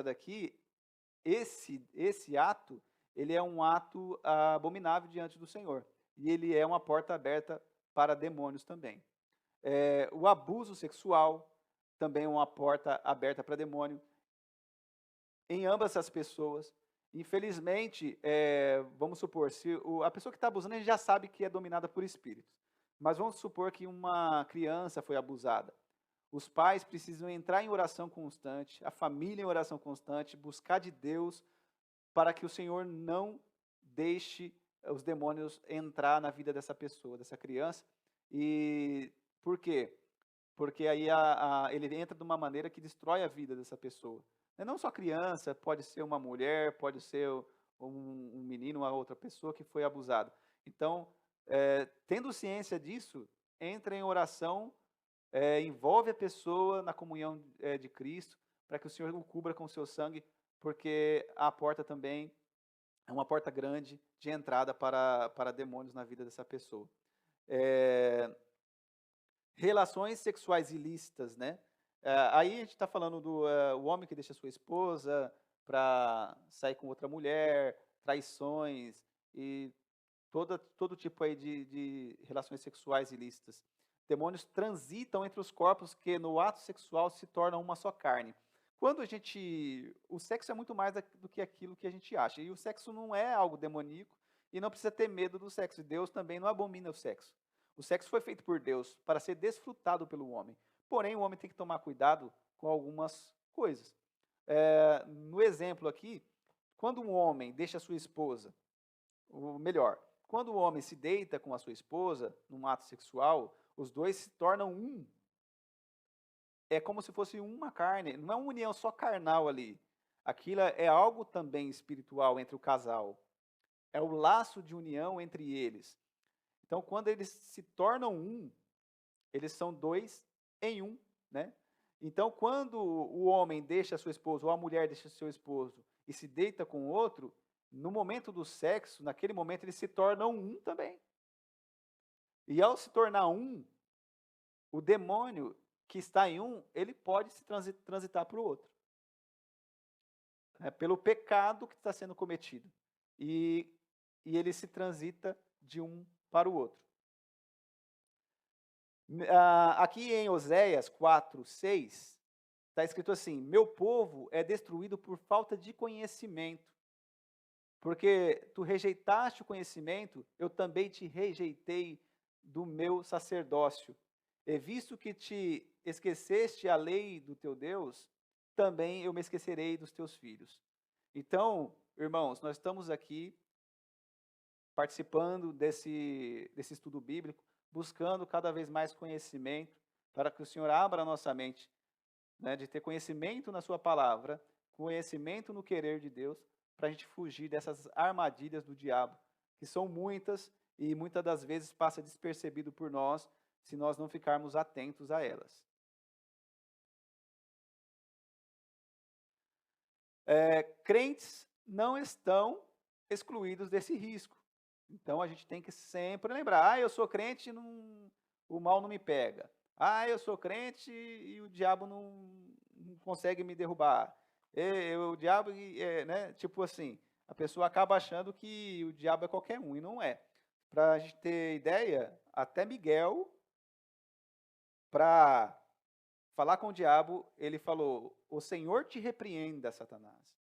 ato, ele é um ato abominável diante do Senhor. E ele é uma porta aberta para demônios também. O abuso sexual também é uma porta aberta para demônio. Em ambas as pessoas. Infelizmente, vamos supor, se a pessoa que está abusando, a gente já sabe que é dominada por espíritos. Mas vamos supor que uma criança foi abusada. Os pais precisam entrar em oração constante, a família em oração constante, buscar de Deus para que o Senhor não deixe os demônios entrar na vida dessa pessoa, dessa criança. E por quê? Porque aí ele entra de uma maneira que destrói a vida dessa pessoa. Não só criança, pode ser uma mulher, pode ser um menino, uma outra pessoa que foi abusada. Então, tendo ciência disso, entra em oração, envolve a pessoa na comunhão de Cristo, para que o Senhor o cubra com o seu sangue, porque a porta também é uma porta grande de entrada para demônios na vida dessa pessoa. Relações sexuais ilícitas, né? Aí a gente está falando do o homem que deixa sua esposa para sair com outra mulher, traições e todo tipo aí de relações sexuais ilícitas. Demônios transitam entre os corpos que no ato sexual se tornam uma só carne. Quando o sexo é muito mais do que aquilo que a gente acha. E o sexo não é algo demoníaco e não precisa ter medo do sexo. Deus também não abomina o sexo. O sexo foi feito por Deus para ser desfrutado pelo homem. Porém, o homem tem que tomar cuidado com algumas coisas. No exemplo aqui, quando um homem deixa a sua esposa, ou melhor, quando o homem se deita com a sua esposa num ato sexual, os dois se tornam um. É como se fosse uma carne, não é uma união só carnal ali. Aquilo é algo também espiritual entre o casal. É o laço de união entre eles. Então, quando eles se tornam um, eles são dois em um, né? Então, quando o homem deixa a sua esposa, ou a mulher deixa seu esposo e se deita com o outro, no momento do sexo, naquele momento, eles se tornam um também. E ao se tornar um, o demônio que está em um, ele pode se transitar para o outro. Pelo pecado que está sendo cometido. E ele se transita de um para o outro. Aqui em Oséias 4:6, está escrito assim: meu povo é destruído por falta de conhecimento. Porque tu rejeitaste o conhecimento, eu também te rejeitei do meu sacerdócio. E visto que te esqueceste a lei do teu Deus, também eu me esquecerei dos teus filhos. Então, irmãos, nós estamos aqui participando desse estudo bíblico, buscando cada vez mais conhecimento, para que o Senhor abra a nossa mente, né, de ter conhecimento na sua palavra, conhecimento no querer de Deus, para a gente fugir dessas armadilhas do diabo, que são muitas e muitas das vezes passa despercebido por nós, se nós não ficarmos atentos a elas. Crentes não estão excluídos desse risco. Então a gente tem que sempre lembrar: eu sou crente, o mal não me pega. Eu sou crente e o diabo não consegue me derrubar. O diabo, né? Tipo assim, a pessoa acaba achando que o diabo é qualquer um, e não é. Para a gente ter ideia, até Miguel, para falar com o diabo, ele falou: o Senhor te repreenda, Satanás.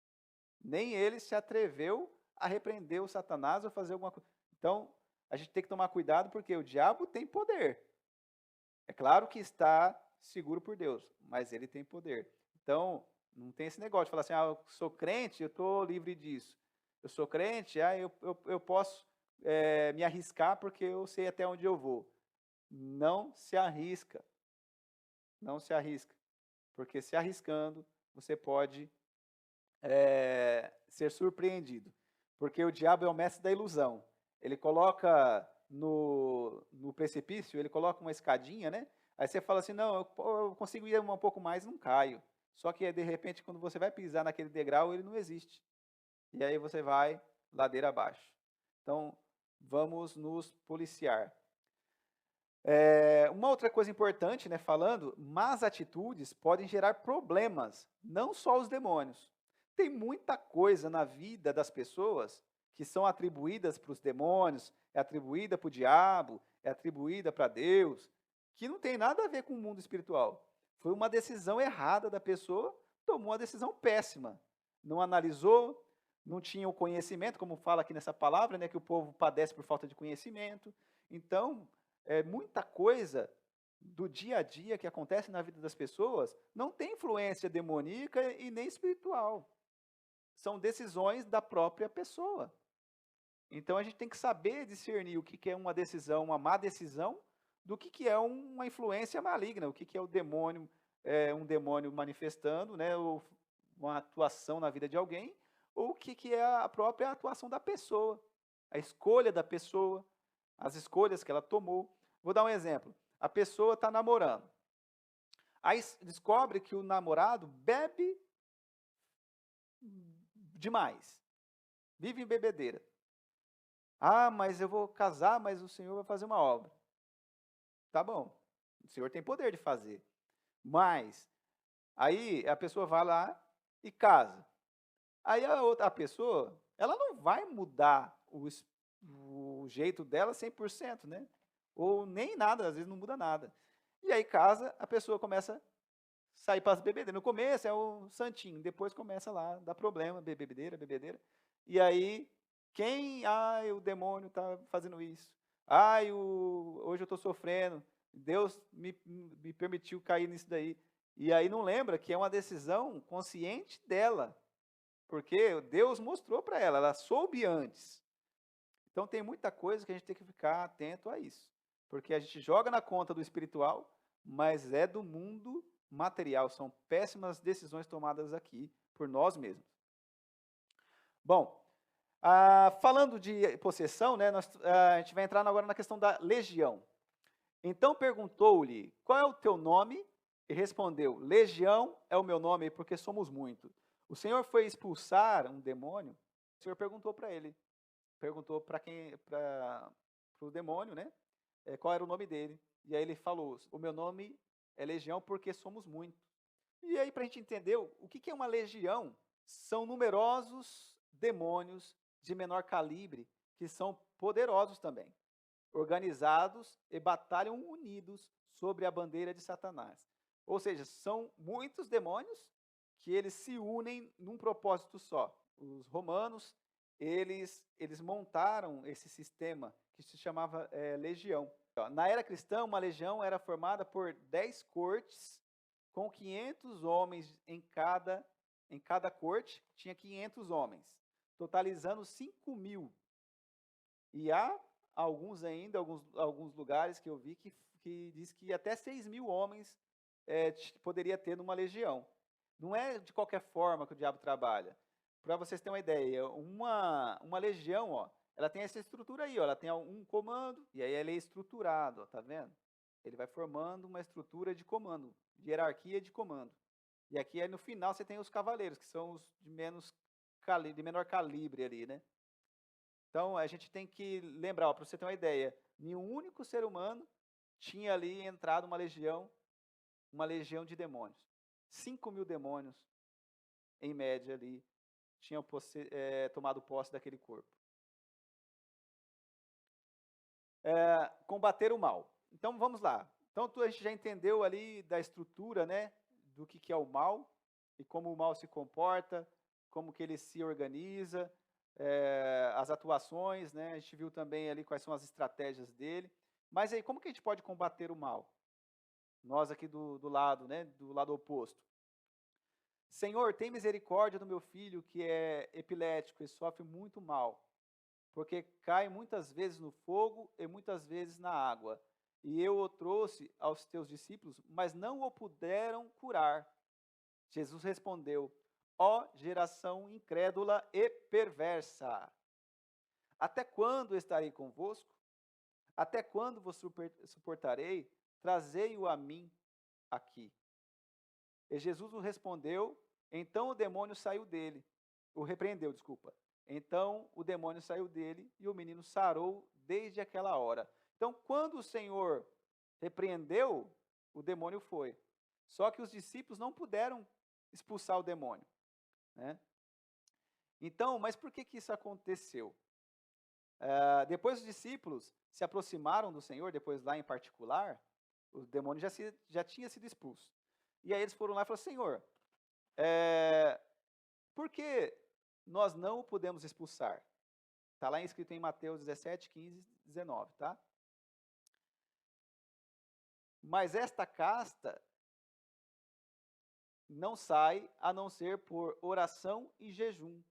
Nem ele se atreveu a repreender o Satanás ou fazer alguma coisa. Então, a gente tem que tomar cuidado porque o diabo tem poder. É claro que está seguro por Deus, mas ele tem poder. Então, não tem esse negócio de falar assim: eu sou crente, eu estou livre disso. Eu sou crente, eu posso me arriscar porque eu sei até onde eu vou. Não se arrisca. Não se arrisca. Porque se arriscando, você pode ser surpreendido. Porque o diabo é o mestre da ilusão. Ele coloca no precipício, ele coloca uma escadinha, né? Aí você fala assim, não, eu consigo ir um pouco mais, não caio. Só que de repente, quando você vai pisar naquele degrau, ele não existe. E aí você vai ladeira abaixo. Então, vamos nos policiar. Uma outra coisa importante, né, falando, más atitudes podem gerar problemas, não só os demônios. Tem muita coisa na vida das pessoas que são atribuídas para os demônios, é atribuída para o diabo, é atribuída para Deus, que não tem nada a ver com o mundo espiritual. Foi uma decisão errada da pessoa, tomou uma decisão péssima. Não analisou, não tinha o conhecimento, como fala aqui nessa palavra, né, que o povo padece por falta de conhecimento. Então, muita coisa do dia a dia que acontece na vida das pessoas não tem influência demoníaca e nem espiritual. São decisões da própria pessoa. Então a gente tem que saber discernir o que é uma decisão, uma má decisão, do que é uma influência maligna, o que é o demônio, um demônio manifestando, né, ou uma atuação na vida de alguém, ou o que é a própria atuação da pessoa, a escolha da pessoa, as escolhas que ela tomou. Vou dar um exemplo. A pessoa está namorando. Aí descobre que o namorado bebe demais. Vive em bebedeira. Ah, mas eu vou casar, mas o Senhor vai fazer uma obra. Tá bom. O Senhor tem poder de fazer. Mas, aí a pessoa vai lá e casa. Aí a pessoa, ela não vai mudar o jeito dela 100%, né? Ou nem nada, às vezes não muda nada. E aí casa, a pessoa começa a sair para as bebedeiras. No começo é o santinho, depois começa lá, dá problema, bebedeira, bebedeira. E aí, o demônio está fazendo isso. Hoje eu estou sofrendo, Deus me permitiu cair nisso daí. E aí não lembra que é uma decisão consciente dela, porque Deus mostrou para ela, ela soube antes. Então tem muita coisa que a gente tem que ficar atento a isso, porque a gente joga na conta do espiritual, mas é do mundo material, são péssimas decisões tomadas aqui por nós mesmos. Bom, falando de possessão, né, a gente vai entrar agora na questão da legião. Então perguntou-lhe, qual é o teu nome? E respondeu, Legião é o meu nome, porque somos muitos. O Senhor foi expulsar um demônio, o Senhor perguntou para ele, perguntou para o demônio, né, qual era o nome dele. E aí ele falou, o meu nome é Legião porque somos muitos. E aí, para a gente entender o que é uma legião, são numerosos demônios de menor calibre, que são poderosos também, organizados e batalham unidos sobre a bandeira de Satanás. Ou seja, são muitos demônios que eles se unem num propósito só. Os romanos, eles montaram esse sistema que se chamava legião. Na era cristã, uma legião era formada por 10 cortes, com 500 homens em cada corte, tinha 500 homens, totalizando 5.000. E há alguns ainda, alguns lugares que eu vi que diz que até 6.000 homens poderia ter numa legião. Não é de qualquer forma que o diabo trabalha. Para vocês terem uma ideia, uma legião, ó, ela tem essa estrutura aí, ó, ela tem um comando, e aí ele é estruturado, ó, tá vendo? Ele vai formando uma estrutura de comando, de hierarquia de comando. E aqui no final você tem os cavaleiros, que são os de menor calibre ali, né? Então a gente tem que lembrar, para você ter uma ideia, nenhum único ser humano tinha ali entrado uma legião de demônios. 5.000 demônios, em média ali, tinham tomado posse daquele corpo. Combater o mal. Então vamos lá. Então a gente já entendeu ali da estrutura, né, do que é o mal e como o mal se comporta, como que ele se organiza, as atuações, né, a gente viu também ali quais são as estratégias dele. Mas aí como que a gente pode combater o mal? Nós aqui do lado, né, do lado oposto. Senhor, tem misericórdia do meu filho que é epilético e sofre muito mal, porque cai muitas vezes no fogo e muitas vezes na água. E eu o trouxe aos teus discípulos, mas não o puderam curar. Jesus respondeu, ó geração incrédula e perversa. Até quando estarei convosco? Até quando vos suportarei? Trazei-o a mim aqui. E Jesus o respondeu, então o demônio saiu dele. O repreendeu, desculpa. Então o demônio saiu dele e o menino sarou desde aquela hora. Então, quando o Senhor repreendeu, o demônio foi. Só que os discípulos não puderam expulsar o demônio, né? Então, mas por que que isso aconteceu? Depois os discípulos se aproximaram do Senhor, depois lá em particular, o demônio já tinha sido expulso. E aí eles foram lá e falaram, Senhor, por que nós não o podemos expulsar? Está lá escrito em Mateus 17, 15, 19, tá? Mas esta casta não sai a não ser por oração e jejum.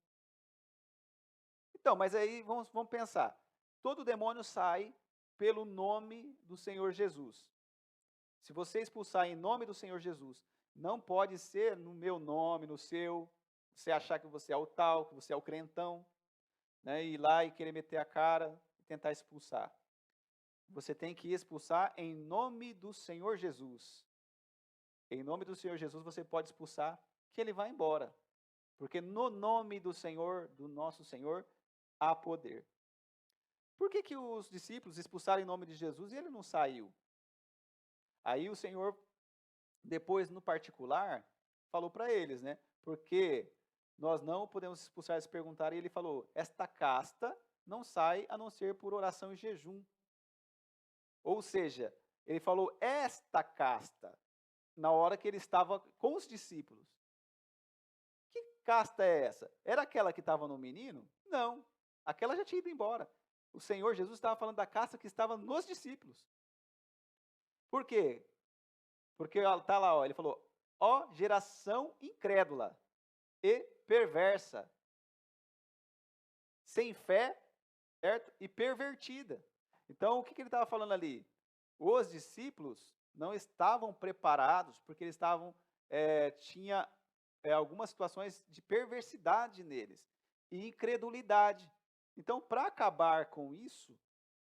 Então, mas aí vamos pensar. Todo demônio sai pelo nome do Senhor Jesus. Se você expulsar em nome do Senhor Jesus, não pode ser no meu nome, no seu, você achar que você é o tal, que você é o crentão, né, ir lá e querer meter a cara e tentar expulsar. Você tem que expulsar em nome do Senhor Jesus. Em nome do Senhor Jesus você pode expulsar, que ele vai embora. Porque no nome do Senhor, do nosso Senhor, há poder. Por que que os discípulos expulsaram em nome de Jesus e ele não saiu? Aí o Senhor, depois no particular, falou para eles, né? Porque nós não podemos expulsar, se perguntarem, e ele falou, esta casta não sai a não ser por oração e jejum. Ou seja, ele falou esta casta, na hora que ele estava com os discípulos. Que casta é essa? Era aquela que estava no menino? Não, aquela já tinha ido embora. O Senhor Jesus estava falando da casta que estava nos discípulos. Por quê? Porque está lá, ó, ele falou, ó geração incrédula e perversa, sem fé, certo? E pervertida. Então, o que ele estava falando ali? Os discípulos não estavam preparados, porque eles tinha algumas situações de perversidade neles e incredulidade. Então, para acabar com isso,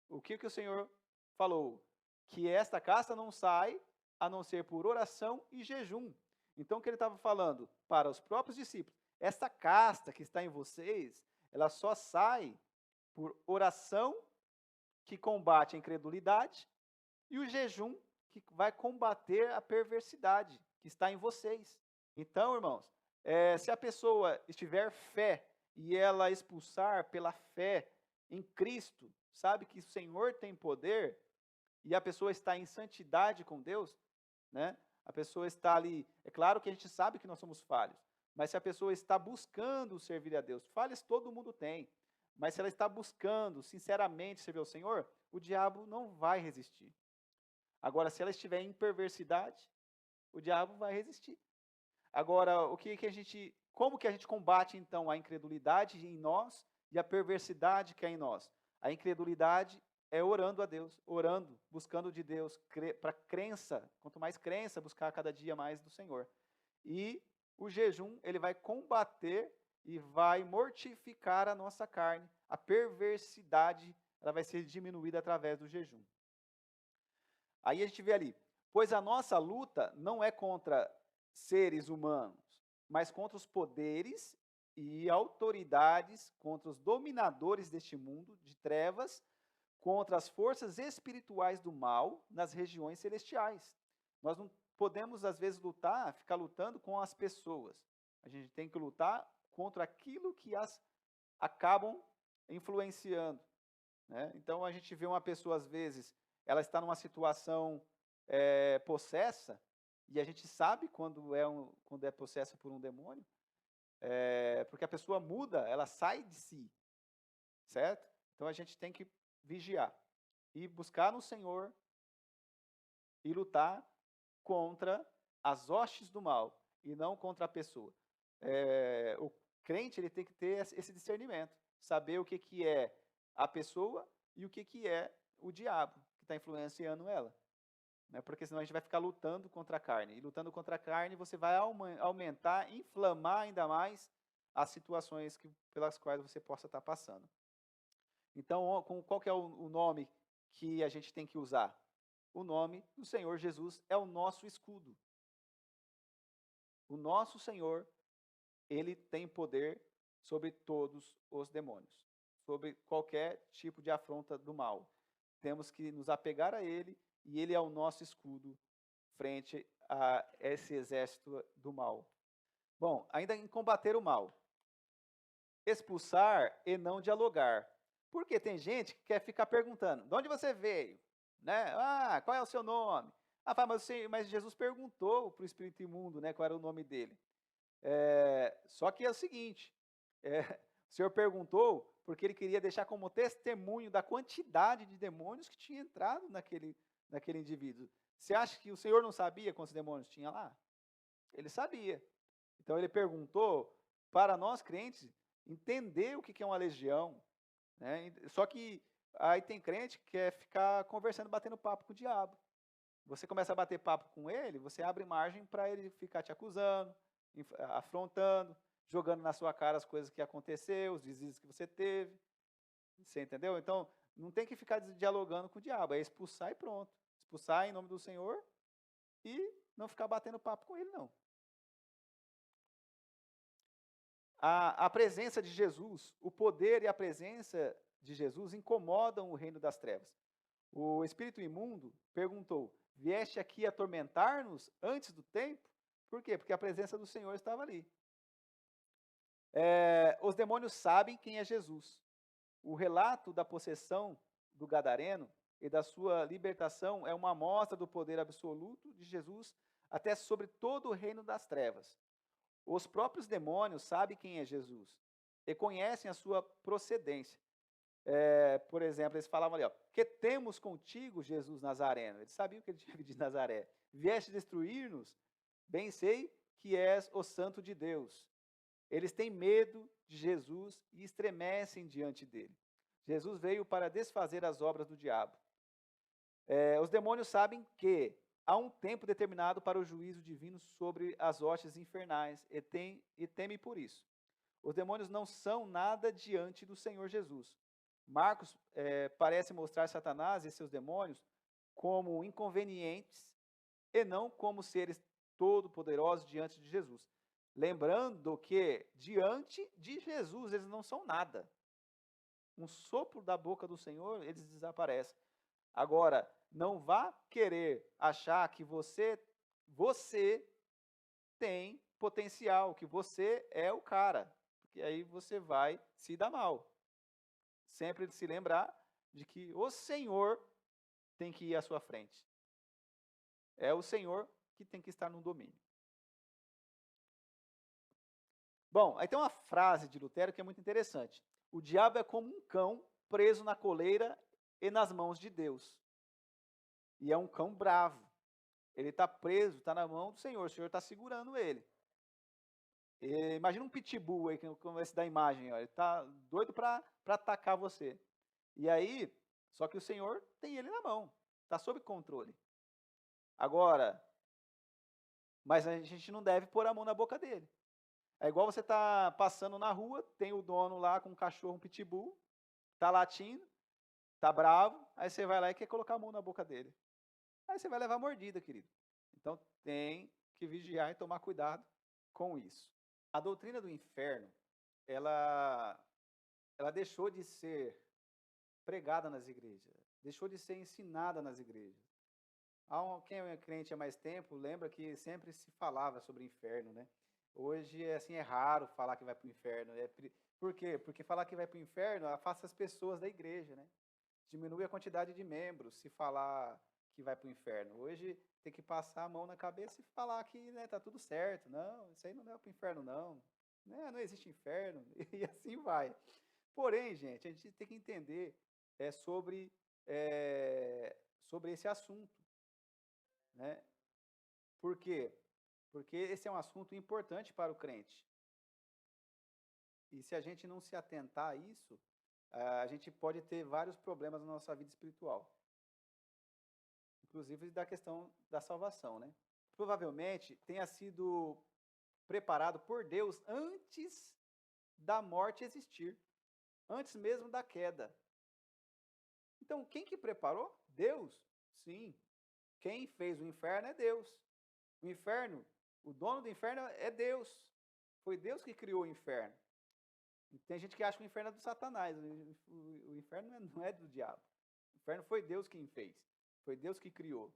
o que o Senhor falou? Que esta casta não sai a não ser por oração e jejum. Então, o que ele estava falando para os próprios discípulos? Essa casta que está em vocês, ela só sai por oração que combate a incredulidade e o jejum que vai combater a perversidade que está em vocês. Então, irmãos, se a pessoa estiver fé e ela expulsar pela fé em Cristo, sabe que o Senhor tem poder e a pessoa está em santidade com Deus, né? A pessoa está ali, é claro que a gente sabe que nós somos falhos, mas se a pessoa está buscando servir a Deus, falhas todo mundo tem, mas se ela está buscando sinceramente servir ao Senhor, o diabo não vai resistir. Agora, se ela estiver em perversidade, o diabo vai resistir. Agora, como que a gente combate então a incredulidade em nós e a perversidade que é em nós? A incredulidade é orando a Deus, orando, buscando de Deus, para crença, quanto mais crença, buscar cada dia mais do Senhor. E o jejum, ele vai combater e vai mortificar a nossa carne. A perversidade, ela vai ser diminuída através do jejum. Aí a gente vê ali, pois a nossa luta não é contra seres humanos, mas contra os poderes e autoridades, contra os dominadores deste mundo de trevas, contra as forças espirituais do mal nas regiões celestiais. Nós não podemos, às vezes, ficar lutando com as pessoas. A gente tem que lutar contra aquilo que as acabam influenciando, né? Então, a gente vê uma pessoa, às vezes, ela está numa situação possessa, e a gente sabe quando é possessa por um demônio, porque a pessoa muda, ela sai de si, certo? Então, a gente tem que vigiar e buscar no Senhor e lutar contra as hostes do mal e não contra a pessoa. O crente, ele tem que ter esse discernimento, saber o que é a pessoa e o que é o diabo que está influenciando ela. Né? Porque senão a gente vai ficar lutando contra a carne. E lutando contra a carne, você vai aumentar, inflamar ainda mais as situações pelas quais você possa estar passando. Então, qual que é o nome que a gente tem que usar? O nome do Senhor Jesus é o nosso escudo. O nosso Senhor, ele tem poder sobre todos os demônios, sobre qualquer tipo de afronta do mal. Temos que nos apegar a ele e ele é o nosso escudo frente a esse exército do mal. Bom, ainda em combater o mal, expulsar e não dialogar. Porque tem gente que quer ficar perguntando, de onde você veio? Né? Ah, qual é o seu nome? Ah, mas Jesus perguntou para o espírito imundo, né, qual era o nome dele. Só que é o seguinte, o Senhor perguntou porque ele queria deixar como testemunho da quantidade de demônios que tinha entrado naquele indivíduo. Você acha que o Senhor não sabia quantos demônios tinha lá? Ele sabia. Então ele perguntou para nós crentes entender o que é uma legião, né? Só que aí tem crente que quer ficar conversando, batendo papo com o diabo. Você começa a bater papo com ele, você abre margem para ele ficar te acusando, afrontando, jogando na sua cara as coisas que aconteceu, os deslides que você teve. Você entendeu? Então, não tem que ficar dialogando com o diabo, é expulsar e pronto. Expulsar em nome do Senhor e não ficar batendo papo com ele, não. A presença de Jesus, o poder e a presença de Jesus incomodam o reino das trevas. O espírito imundo perguntou: vieste aqui atormentar-nos antes do tempo? Por quê? Porque a presença do Senhor estava ali. Os demônios sabem quem é Jesus. O relato da possessão do gadareno e da sua libertação é uma amostra do poder absoluto de Jesus até sobre todo o reino das trevas. Os próprios demônios sabem quem é Jesus e conhecem a sua procedência. Por exemplo, eles falavam ali, ó, que temos contigo, Jesus Nazareno. Eles sabiam que ele tinha de Nazaré. Vieste destruir-nos? Bem sei que és o santo de Deus. Eles têm medo de Jesus e estremecem diante dele. Jesus veio para desfazer as obras do diabo. Os demônios sabem que há um tempo determinado para o juízo divino sobre as hostes infernais e temem por isso. Os demônios não são nada diante do Senhor Jesus. Marcos parece mostrar Satanás e seus demônios como inconvenientes e não como seres todo-poderosos diante de Jesus. Lembrando que diante de Jesus eles não são nada. Um sopro da boca do Senhor, eles desaparecem. Agora, não vá querer achar que você tem potencial, que você é o cara, porque aí você vai se dar mal. Sempre se lembrar de que o Senhor tem que ir à sua frente. É o Senhor que tem que estar no domínio. Bom, aí tem uma frase de Lutero que é muito interessante. O diabo é como um cão preso na coleira e nas mãos de Deus. E é um cão bravo. Ele está preso, está na mão do Senhor. O Senhor está segurando ele. Imagina um pitbull aí, como esse da imagem. Ó, ele está doido para atacar você. E aí, só que o Senhor tem ele na mão. Está sob controle. Agora, mas a gente não deve pôr a mão na boca dele. É igual você tá passando na rua, tem o dono lá com um cachorro, um pitbull, tá latindo, tá bravo, aí você vai lá e quer colocar a mão na boca dele. Aí você vai levar mordida, querido. Então tem que vigiar e tomar cuidado com isso. A doutrina do inferno, ela deixou de ser pregada nas igrejas, deixou de ser ensinada nas igrejas. Quem é crente há mais tempo lembra que sempre se falava sobre inferno, né? Hoje, assim, é raro falar que vai para o inferno. Por quê? Porque falar que vai para o inferno afasta as pessoas da igreja, né? Diminui a quantidade de membros se falar que vai para o inferno. Hoje tem que passar a mão na cabeça e falar que tá tudo certo. Não, isso aí não é para o inferno, não. Não existe inferno. E assim vai. Porém, gente, a gente tem que entender sobre esse assunto, né? Por quê? Porque esse é um assunto importante para o crente. E se a gente não se atentar a isso, a gente pode ter vários problemas na nossa vida espiritual. Inclusive da questão da salvação, né? Provavelmente tenha sido preparado por Deus antes da morte existir, antes mesmo da queda. Então, quem que preparou? Deus. Sim. Quem fez o inferno é Deus. O inferno, o dono do inferno é Deus. Foi Deus que criou o inferno. E tem gente que acha que o inferno é do Satanás. O inferno não é do diabo. O inferno foi Deus quem fez. Foi Deus que criou.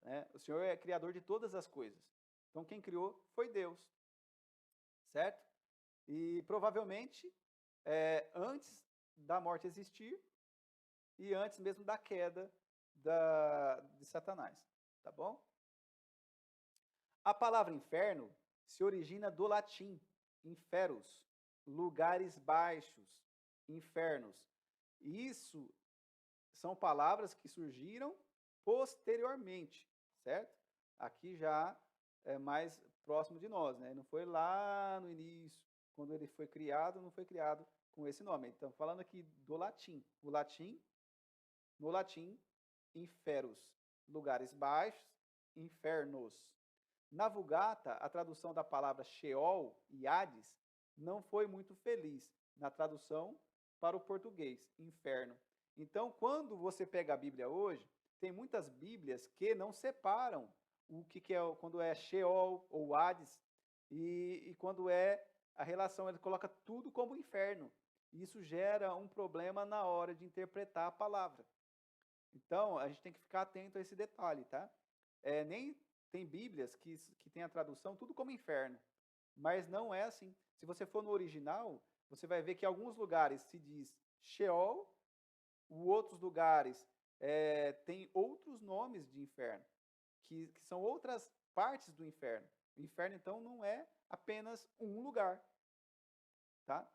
Né? O Senhor é criador de todas as coisas. Então, quem criou foi Deus. Certo? E provavelmente, antes da morte existir e antes mesmo da queda de Satanás. Tá bom? A palavra inferno se origina do latim, inferus, lugares baixos, infernos. Isso são palavras que surgiram posteriormente, certo? Aqui já é mais próximo de nós, né? Não foi lá no início, quando ele foi criado, não foi criado com esse nome. Então, falando aqui do latim. No latim, inferus, lugares baixos, infernos. Na Vulgata, a tradução da palavra Sheol e Hades não foi muito feliz na tradução para o português, inferno. Então, quando você pega a Bíblia hoje, tem muitas Bíblias que não separam o que é quando é Sheol ou Hades e quando é a relação, ele coloca tudo como inferno. Isso gera um problema na hora de interpretar a palavra. Então, a gente tem que ficar atento a esse detalhe, tá? Nem tem Bíblias que tem a tradução tudo como inferno, mas não é assim. Se você for no original, você vai ver que em alguns lugares se diz Sheol, em outros lugares tem outros nomes de inferno, que são outras partes do inferno. O inferno, então, não é apenas um lugar, tá?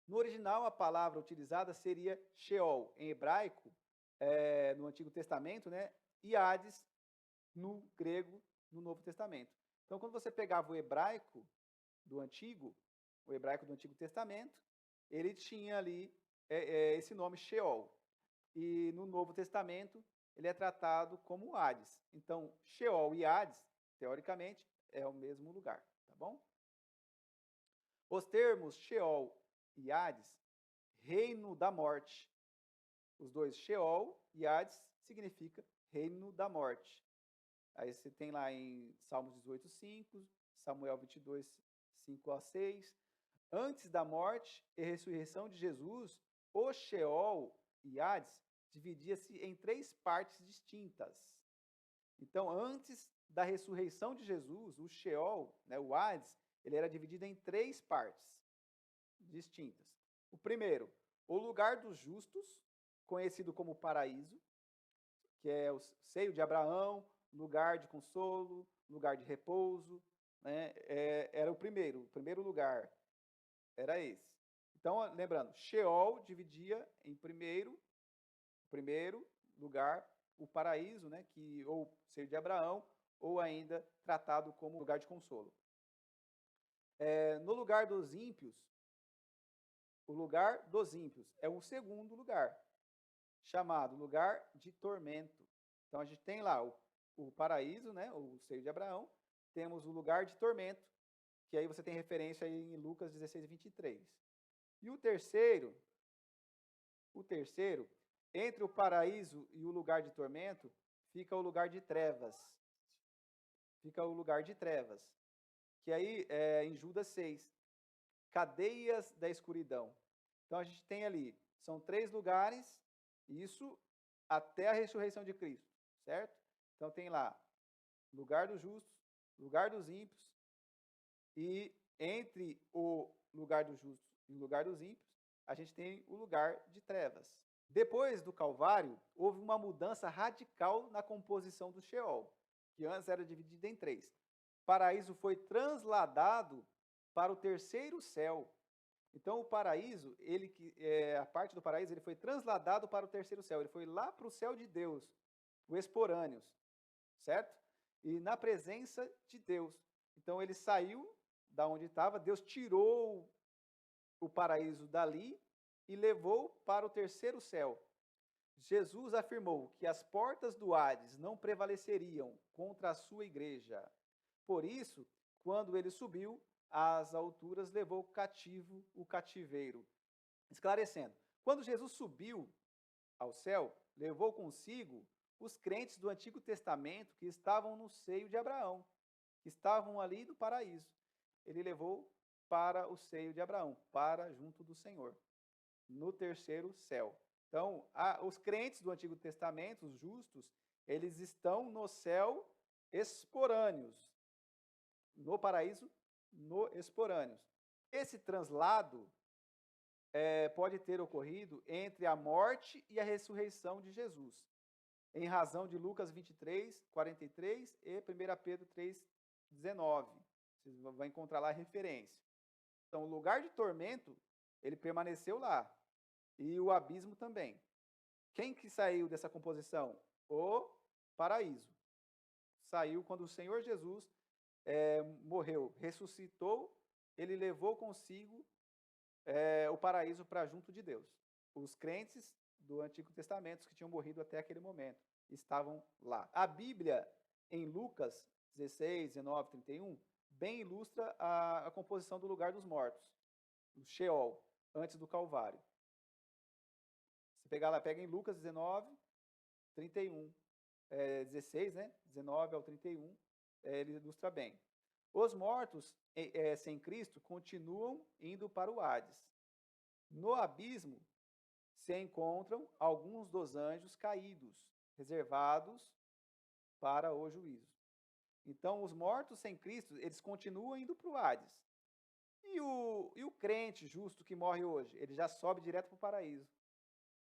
No original, a palavra utilizada seria Sheol, em hebraico, no Antigo Testamento, né? E Hades, no grego, no Novo Testamento. Então, quando você pegava o hebraico do Antigo Testamento, ele tinha ali esse nome Sheol. E no Novo Testamento, ele é tratado como Hades. Então, Sheol e Hades, teoricamente, é o mesmo lugar, tá bom? Os termos Sheol e Hades, reino da morte. Os dois, Sheol e Hades, significa reino da morte. Aí você tem lá em Salmos 18, 5, Samuel 22, 5 a 6. Antes da morte e ressurreição de Jesus, o Sheol e Hades dividia-se em 3 partes distintas. Então, antes da ressurreição de Jesus, o Sheol, né, o Hades, ele era dividido em 3 partes distintas. O primeiro, o lugar dos justos, conhecido como paraíso, que é o seio de Abraão, lugar de consolo, lugar de repouso, né? Era o primeiro lugar, era esse. Então, lembrando, Sheol dividia em primeiro lugar o paraíso, né? Que ou seio de Abraão, ou ainda tratado como lugar de consolo. No lugar dos ímpios, o lugar dos ímpios é o segundo lugar, chamado lugar de tormento. Então, a gente tem lá o paraíso, né, o seio de Abraão, temos o lugar de tormento, que aí você tem referência aí em Lucas 16, 23. E o terceiro, entre o paraíso e o lugar de tormento, fica o lugar de trevas. Fica o lugar de trevas, que aí em Judas 6, cadeias da escuridão. Então, a gente tem ali, são 3 lugares, isso até a ressurreição de Cristo, certo? Então, tem lá, lugar dos justos, lugar dos ímpios, e entre o lugar dos justos e o lugar dos ímpios, a gente tem o lugar de trevas. Depois do Calvário, houve uma mudança radical na composição do Sheol, que antes era dividido em 3. O paraíso foi transladado para o terceiro céu. Então, o paraíso, a parte do paraíso, ele foi transladado para o terceiro céu. Ele foi lá para o céu de Deus, o Esporâneos, certo? E na presença de Deus. Então, ele saiu da onde estava, Deus tirou o paraíso dali e levou para o terceiro céu. Jesus afirmou que as portas do Hades não prevaleceriam contra a sua igreja. Por isso, quando ele subiu às alturas, levou cativo o cativeiro. Esclarecendo, quando Jesus subiu ao céu, levou consigo os crentes do Antigo Testamento que estavam no seio de Abraão, que estavam ali no paraíso. Ele levou para o seio de Abraão, para junto do Senhor, no terceiro céu. Então, os crentes do Antigo Testamento, os justos, eles estão no céu esporâneos, no paraíso, no esporâneos. Esse translado pode ter ocorrido entre a morte e a ressurreição de Jesus, em razão de Lucas 23, 43 e 1 Pedro 3, 19. Vocês vão encontrar lá a referência. Então, o lugar de tormento, ele permaneceu lá, e o abismo também. Quem que saiu dessa composição? O paraíso. Saiu quando o Senhor Jesus morreu, ressuscitou, ele levou consigo o paraíso para junto de Deus. Os crentes do Antigo Testamento que tinham morrido até aquele momento estavam lá. A Bíblia, em Lucas 16, 19, 31, bem ilustra a composição do lugar dos mortos, o Sheol, antes do Calvário. Se pegar lá, pega em Lucas 19, 31, 16, né? 19 ao 31, ele ilustra bem. Os mortos sem Cristo continuam indo para o Hades. No abismo se encontram alguns dos anjos caídos, reservados para o juízo. Então, os mortos sem Cristo, eles continuam indo para o Hades. E o crente justo que morre hoje, ele já sobe direto para o paraíso,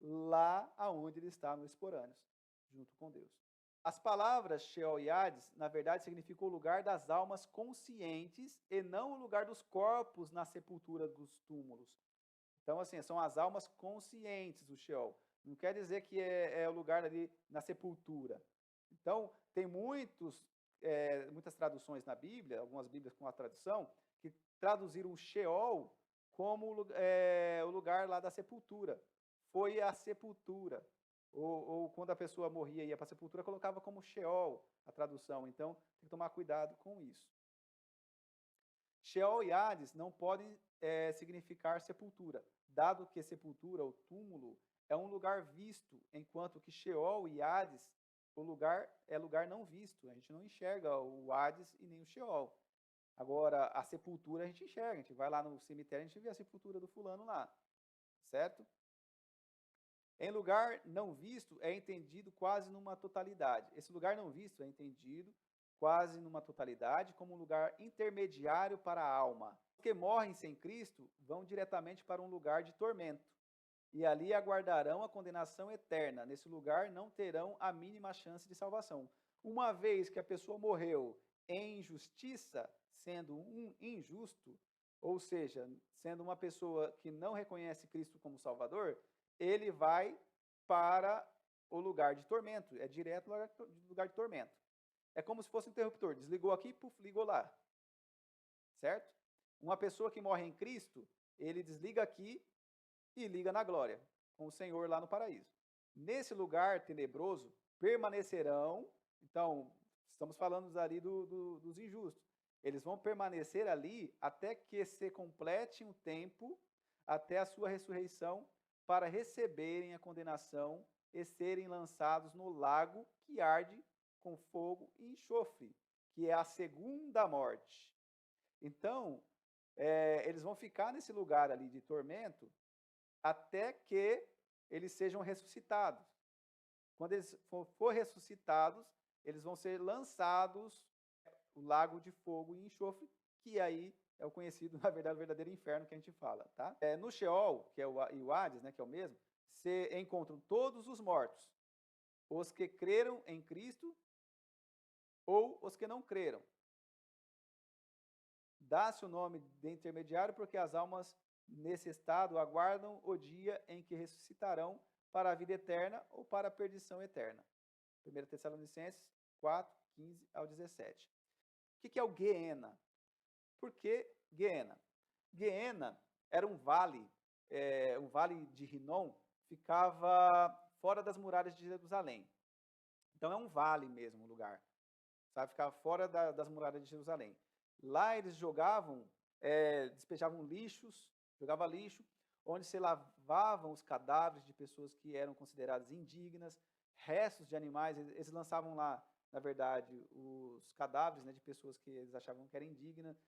lá aonde ele está, no esporâneos, junto com Deus. As palavras Sheol e Hades, na verdade, significam o lugar das almas conscientes e não o lugar dos corpos na sepultura dos túmulos. Então, assim, são as almas conscientes, o Sheol. Não quer dizer que é o lugar ali na sepultura. Então, tem muitas traduções na Bíblia, algumas Bíblias com a tradução, que traduziram o Sheol como o lugar lá da sepultura. Foi a sepultura. Ou quando a pessoa morria e ia para a sepultura, colocava como Sheol a tradução. Então, tem que tomar cuidado com isso. Sheol e Hades não podem significar sepultura, dado que sepultura, ou túmulo, é um lugar visto, enquanto que Sheol e Hades, o lugar é lugar não visto. A gente não enxerga o Hades e nem o Sheol. Agora, a sepultura a gente enxerga. A gente vai lá no cemitério, a gente vê a sepultura do fulano lá, certo? Em lugar não visto é entendido quase numa totalidade. Esse lugar não visto é entendido quase numa totalidade como um lugar intermediário para a alma. Os que morrem sem Cristo vão diretamente para um lugar de tormento e ali aguardarão a condenação eterna. Nesse lugar não terão a mínima chance de salvação. Uma vez que a pessoa morreu em injustiça, sendo um injusto, ou seja, sendo uma pessoa que não reconhece Cristo como Salvador, ele vai para o lugar de tormento, é direto no lugar de tormento. É como se fosse um interruptor, desligou aqui, puf, ligou lá, certo? Uma pessoa que morre em Cristo, ele desliga aqui e liga na glória, com o Senhor lá no paraíso. Nesse lugar tenebroso, permanecerão, então, estamos falando ali dos injustos, eles vão permanecer ali até que se complete um tempo, até a sua ressurreição, para receberem a condenação e serem lançados no lago que arde com fogo e enxofre, que é a segunda morte. Então, eles vão ficar nesse lugar ali de tormento até que eles sejam ressuscitados. Quando eles for ressuscitados, eles vão ser lançados no lago de fogo e enxofre, que aí é o conhecido, na verdade, o verdadeiro inferno que a gente fala, tá? No Sheol, que é o Hades, né, que é o mesmo, se encontram todos os mortos, os que creram em Cristo ou os que não creram. Dá-se o nome de intermediário porque as almas nesse estado aguardam o dia em que ressuscitarão para a vida eterna ou para a perdição eterna. 1 Tessalonicenses 4, 15 ao 17. O que é o Guiena? Por que Guiena? Guiena era um vale de Rinom, ficava fora das muralhas de Jerusalém. Então é um vale mesmo o lugar, sabe? Ficava fora das muralhas de Jerusalém. Lá eles jogavam, despejavam lixos, jogavam lixo, onde se lavavam os cadáveres de pessoas que eram consideradas indignas, restos de animais, eles lançavam lá, na verdade, os cadáveres, né, de pessoas que eles achavam que eram indignas,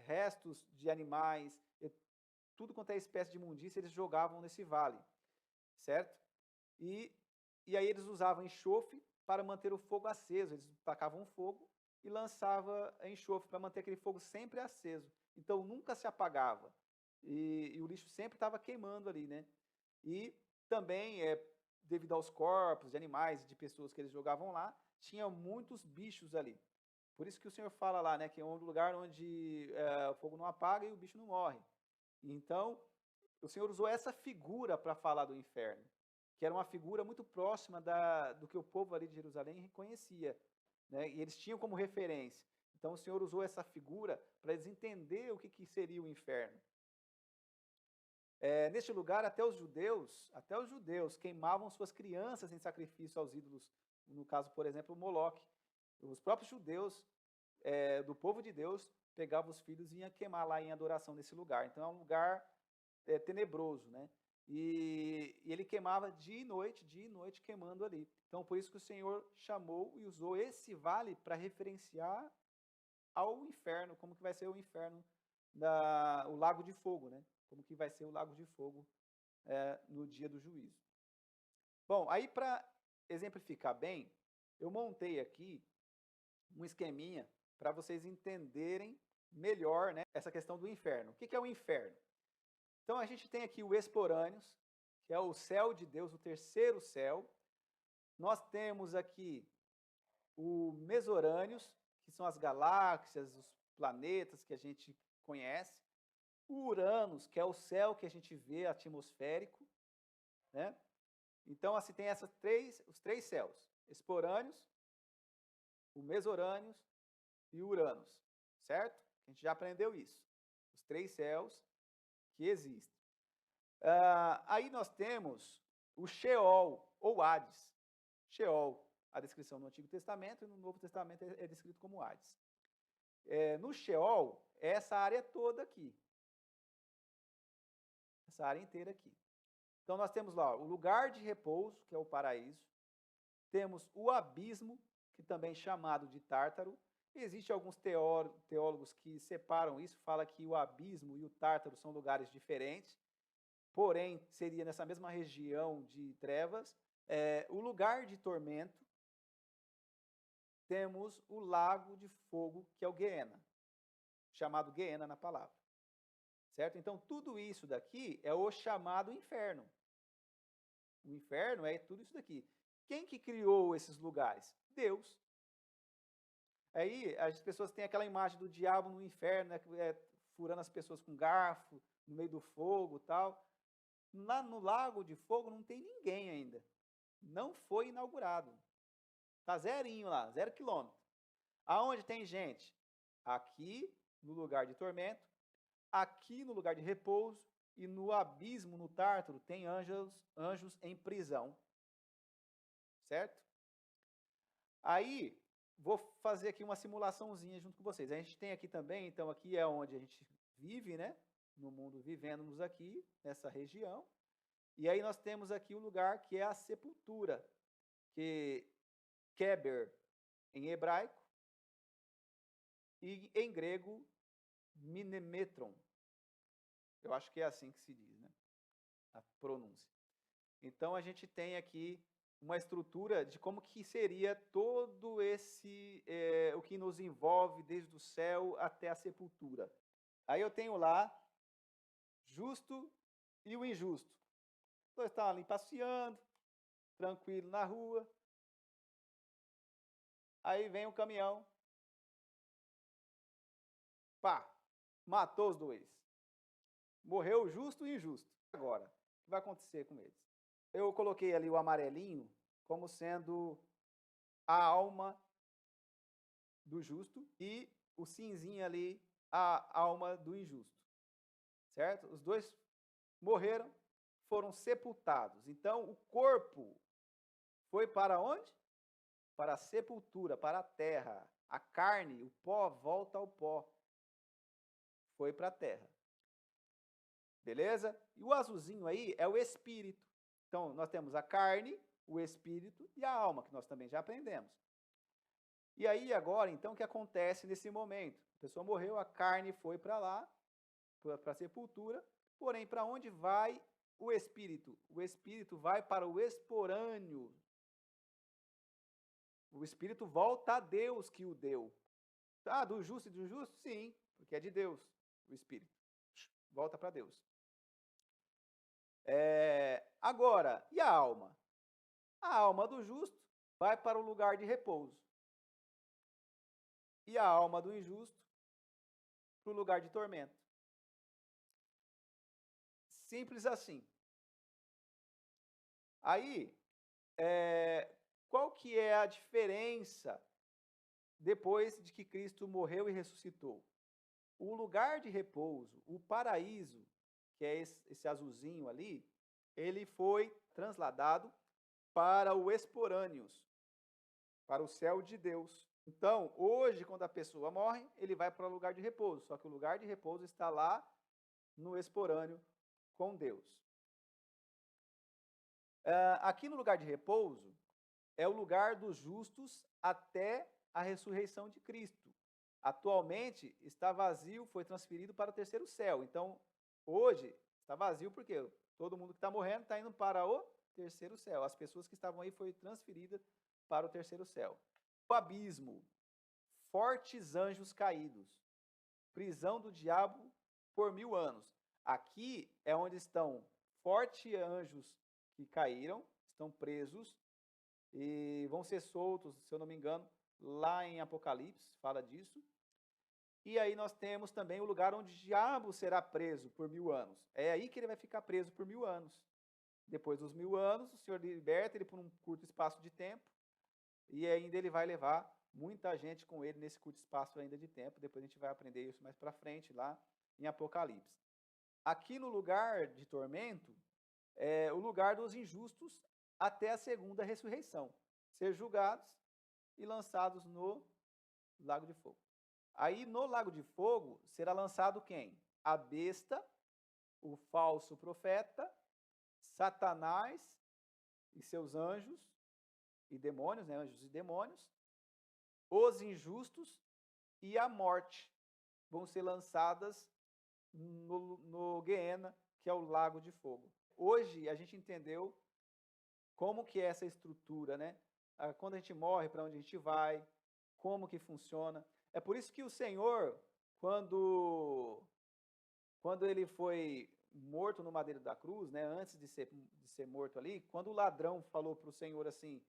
restos de animais, tudo quanto é espécie de imundícia, eles jogavam nesse vale, certo? E aí eles usavam enxofre para manter o fogo aceso, eles tacavam fogo e lançava enxofre para manter aquele fogo sempre aceso. Então nunca se apagava. E o lixo sempre estava queimando ali, né? E também, devido aos corpos de animais e de pessoas que eles jogavam lá, tinha muitos bichos ali. Por isso que o Senhor fala lá, né, que é um lugar onde o fogo não apaga e o bicho não morre. Então, o Senhor usou essa figura para falar do inferno, que era uma figura muito próxima do que o povo ali de Jerusalém reconhecia, né? E eles tinham como referência. Então, o Senhor usou essa figura para eles entenderem o que seria o inferno. Neste lugar, até os judeus queimavam suas crianças em sacrifício aos ídolos, no caso, por exemplo, o Moloque. Os próprios judeus do povo de Deus pegavam os filhos e iam queimar lá em adoração nesse lugar. Então é um lugar tenebroso, né? E ele queimava dia e noite queimando ali. Então por isso que o Senhor chamou e usou esse vale para referenciar ao inferno, como que vai ser o inferno, o lago de fogo, né? Como que vai ser o lago de fogo no dia do juízo. Bom, aí para exemplificar bem, eu montei aqui um esqueminha para vocês entenderem melhor, né, essa questão do inferno. O que é o inferno? Então a gente tem aqui o Esporâneos, que é o céu de Deus, o terceiro céu. Nós temos aqui o Mesorâneos, que são as galáxias, os planetas que a gente conhece. O Uranus, que é o céu que a gente vê atmosférico, né? Então, assim, tem os três céus: Esporâneos, o Mesorâneos e o Uranus, certo? A gente já aprendeu isso. Os três céus que existem. Aí nós temos o Sheol, ou Hades. Sheol, a descrição no Antigo Testamento, e no Novo Testamento é descrito como Hades. No Sheol, é essa área toda aqui. Essa área inteira aqui. Então nós temos lá o lugar de repouso, que é o paraíso. Temos o abismo, que também é chamado de Tártaro. Existem alguns teólogos que separam isso, fala que o abismo e o Tártaro são lugares diferentes, porém seria nessa mesma região de trevas. O lugar de tormento, temos o lago de fogo, que é o Guiena, chamado Guiena na palavra. Certo? Então, tudo isso daqui é o chamado inferno. O inferno é tudo isso daqui. Quem que criou esses lugares? Deus. Aí as pessoas têm aquela imagem do diabo no inferno, né, furando as pessoas com garfo, no meio do fogo e tal. Lá no lago de fogo não tem ninguém ainda. Não foi inaugurado. Está zerinho lá, 0 quilômetro. Aonde tem gente? Aqui, no lugar de tormento, aqui no lugar de repouso, e no abismo, no Tártaro, tem anjos em prisão. Certo? Aí, vou fazer aqui uma simulaçãozinha junto com vocês. A gente tem aqui também, então aqui é onde a gente vive, né? No mundo, vivendo-nos aqui, nessa região. E aí nós temos aqui o lugar que é a sepultura, que Keber em hebraico e em grego Minemetron. Eu acho que é assim que se diz, né? A pronúncia. Então a gente tem aqui uma estrutura de como que seria todo esse, o que nos envolve desde o céu até a sepultura. Aí eu tenho lá justo e o injusto. Dois estão ali passeando, tranquilo na rua. Aí vem o caminhão. Pá, matou os dois. Morreu o justo e o injusto. Agora, o que vai acontecer com eles? Eu coloquei ali o amarelinho como sendo a alma do justo e o cinzinho ali, a alma do injusto. Certo? Os dois morreram, foram sepultados. Então, o corpo foi para onde? Para a sepultura, para a terra. A carne, o pó, volta ao pó. Foi para a terra. beleza? E o azulzinho aí é o espírito. Então, nós temos a carne, o espírito e a alma, que nós também já aprendemos. E aí, agora, então, o que acontece nesse momento? A pessoa morreu, a carne foi para lá, para a sepultura, porém, para onde vai o espírito? O espírito vai para o esporâneo. O espírito volta a Deus que o deu. Ah, do justo e do injusto? Sim, porque é de Deus, o espírito. Volta para Deus. Agora, e a alma? A alma do justo vai para o lugar de repouso. E a alma do injusto para o lugar de tormento. Simples assim. Aí, qual que é a diferença depois de que Cristo morreu e ressuscitou? O lugar de repouso, o paraíso, que é esse azulzinho ali, ele foi transladado para o esporâneos, para o céu de Deus. Então, hoje, quando a pessoa morre, ele vai para o lugar de repouso, só que o lugar de repouso está lá no esporâneo com Deus. Aqui no lugar de repouso, é o lugar dos justos até a ressurreição de Cristo. Atualmente está vazio, foi transferido para o terceiro céu. Então, hoje está vazio porque todo mundo que está morrendo está indo para o terceiro céu. As pessoas que estavam aí foram transferidas para o terceiro céu. O abismo, fortes anjos caídos, prisão do diabo por 1000 anos. Aqui é onde estão fortes anjos que caíram, estão presos e vão ser soltos, se eu não me engano, lá em Apocalipse, fala disso. E aí nós temos também o lugar onde o diabo será preso por 1000 anos. É aí que ele vai ficar preso por 1000 anos. Depois dos 1000 anos, o Senhor liberta ele por um curto espaço de tempo, e ainda ele vai levar muita gente com ele nesse curto espaço ainda de tempo. Depois a gente vai aprender isso mais para frente, lá em Apocalipse. Aqui no lugar de tormento, é o lugar dos injustos até a segunda ressurreição, ser julgados e lançados no lago de fogo. Aí no lago de fogo será lançado quem? A besta, o falso profeta, Satanás e seus anjos e demônios, né? Anjos e demônios, os injustos e a morte vão ser lançadas no Guiena, que é o lago de fogo. Hoje a gente entendeu como que é essa estrutura, né? Quando a gente morre, para onde a gente vai, como que funciona. É por isso que o Senhor, quando ele foi morto no madeiro da cruz, né, antes de ser morto ali, quando o ladrão falou para o Senhor assim,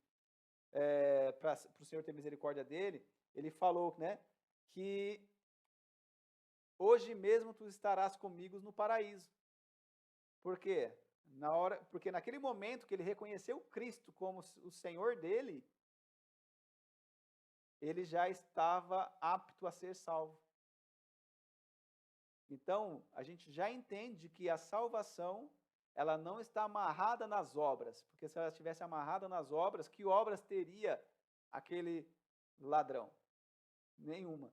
para o Senhor ter misericórdia dele, ele falou, né, que hoje mesmo tu estarás comigo no paraíso. Por quê? Porque naquele momento que ele reconheceu Cristo como o Senhor dele, ele já estava apto a ser salvo. Então, a gente já entende que a salvação, ela não está amarrada nas obras, porque se ela estivesse amarrada nas obras, que obras teria aquele ladrão? Nenhuma,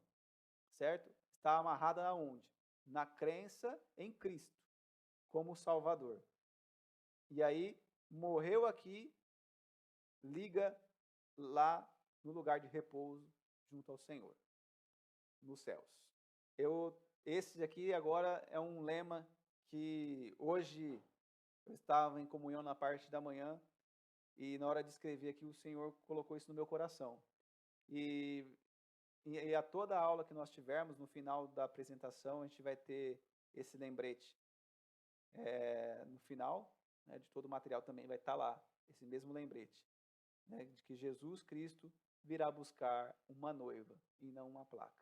certo? Está amarrada aonde? Na crença em Cristo como Salvador. E aí, morreu aqui, liga lá no lugar de repouso junto ao Senhor, nos céus. Esse aqui agora é um lema que hoje eu estava em comunhão na parte da manhã e na hora de escrever aqui o Senhor colocou isso no meu coração. E a toda a aula que nós tivermos, no final da apresentação, a gente vai ter esse lembrete. No final, né, de todo o material também vai estar lá, esse mesmo lembrete, né, de que Jesus Cristo virá buscar uma noiva e não uma placa.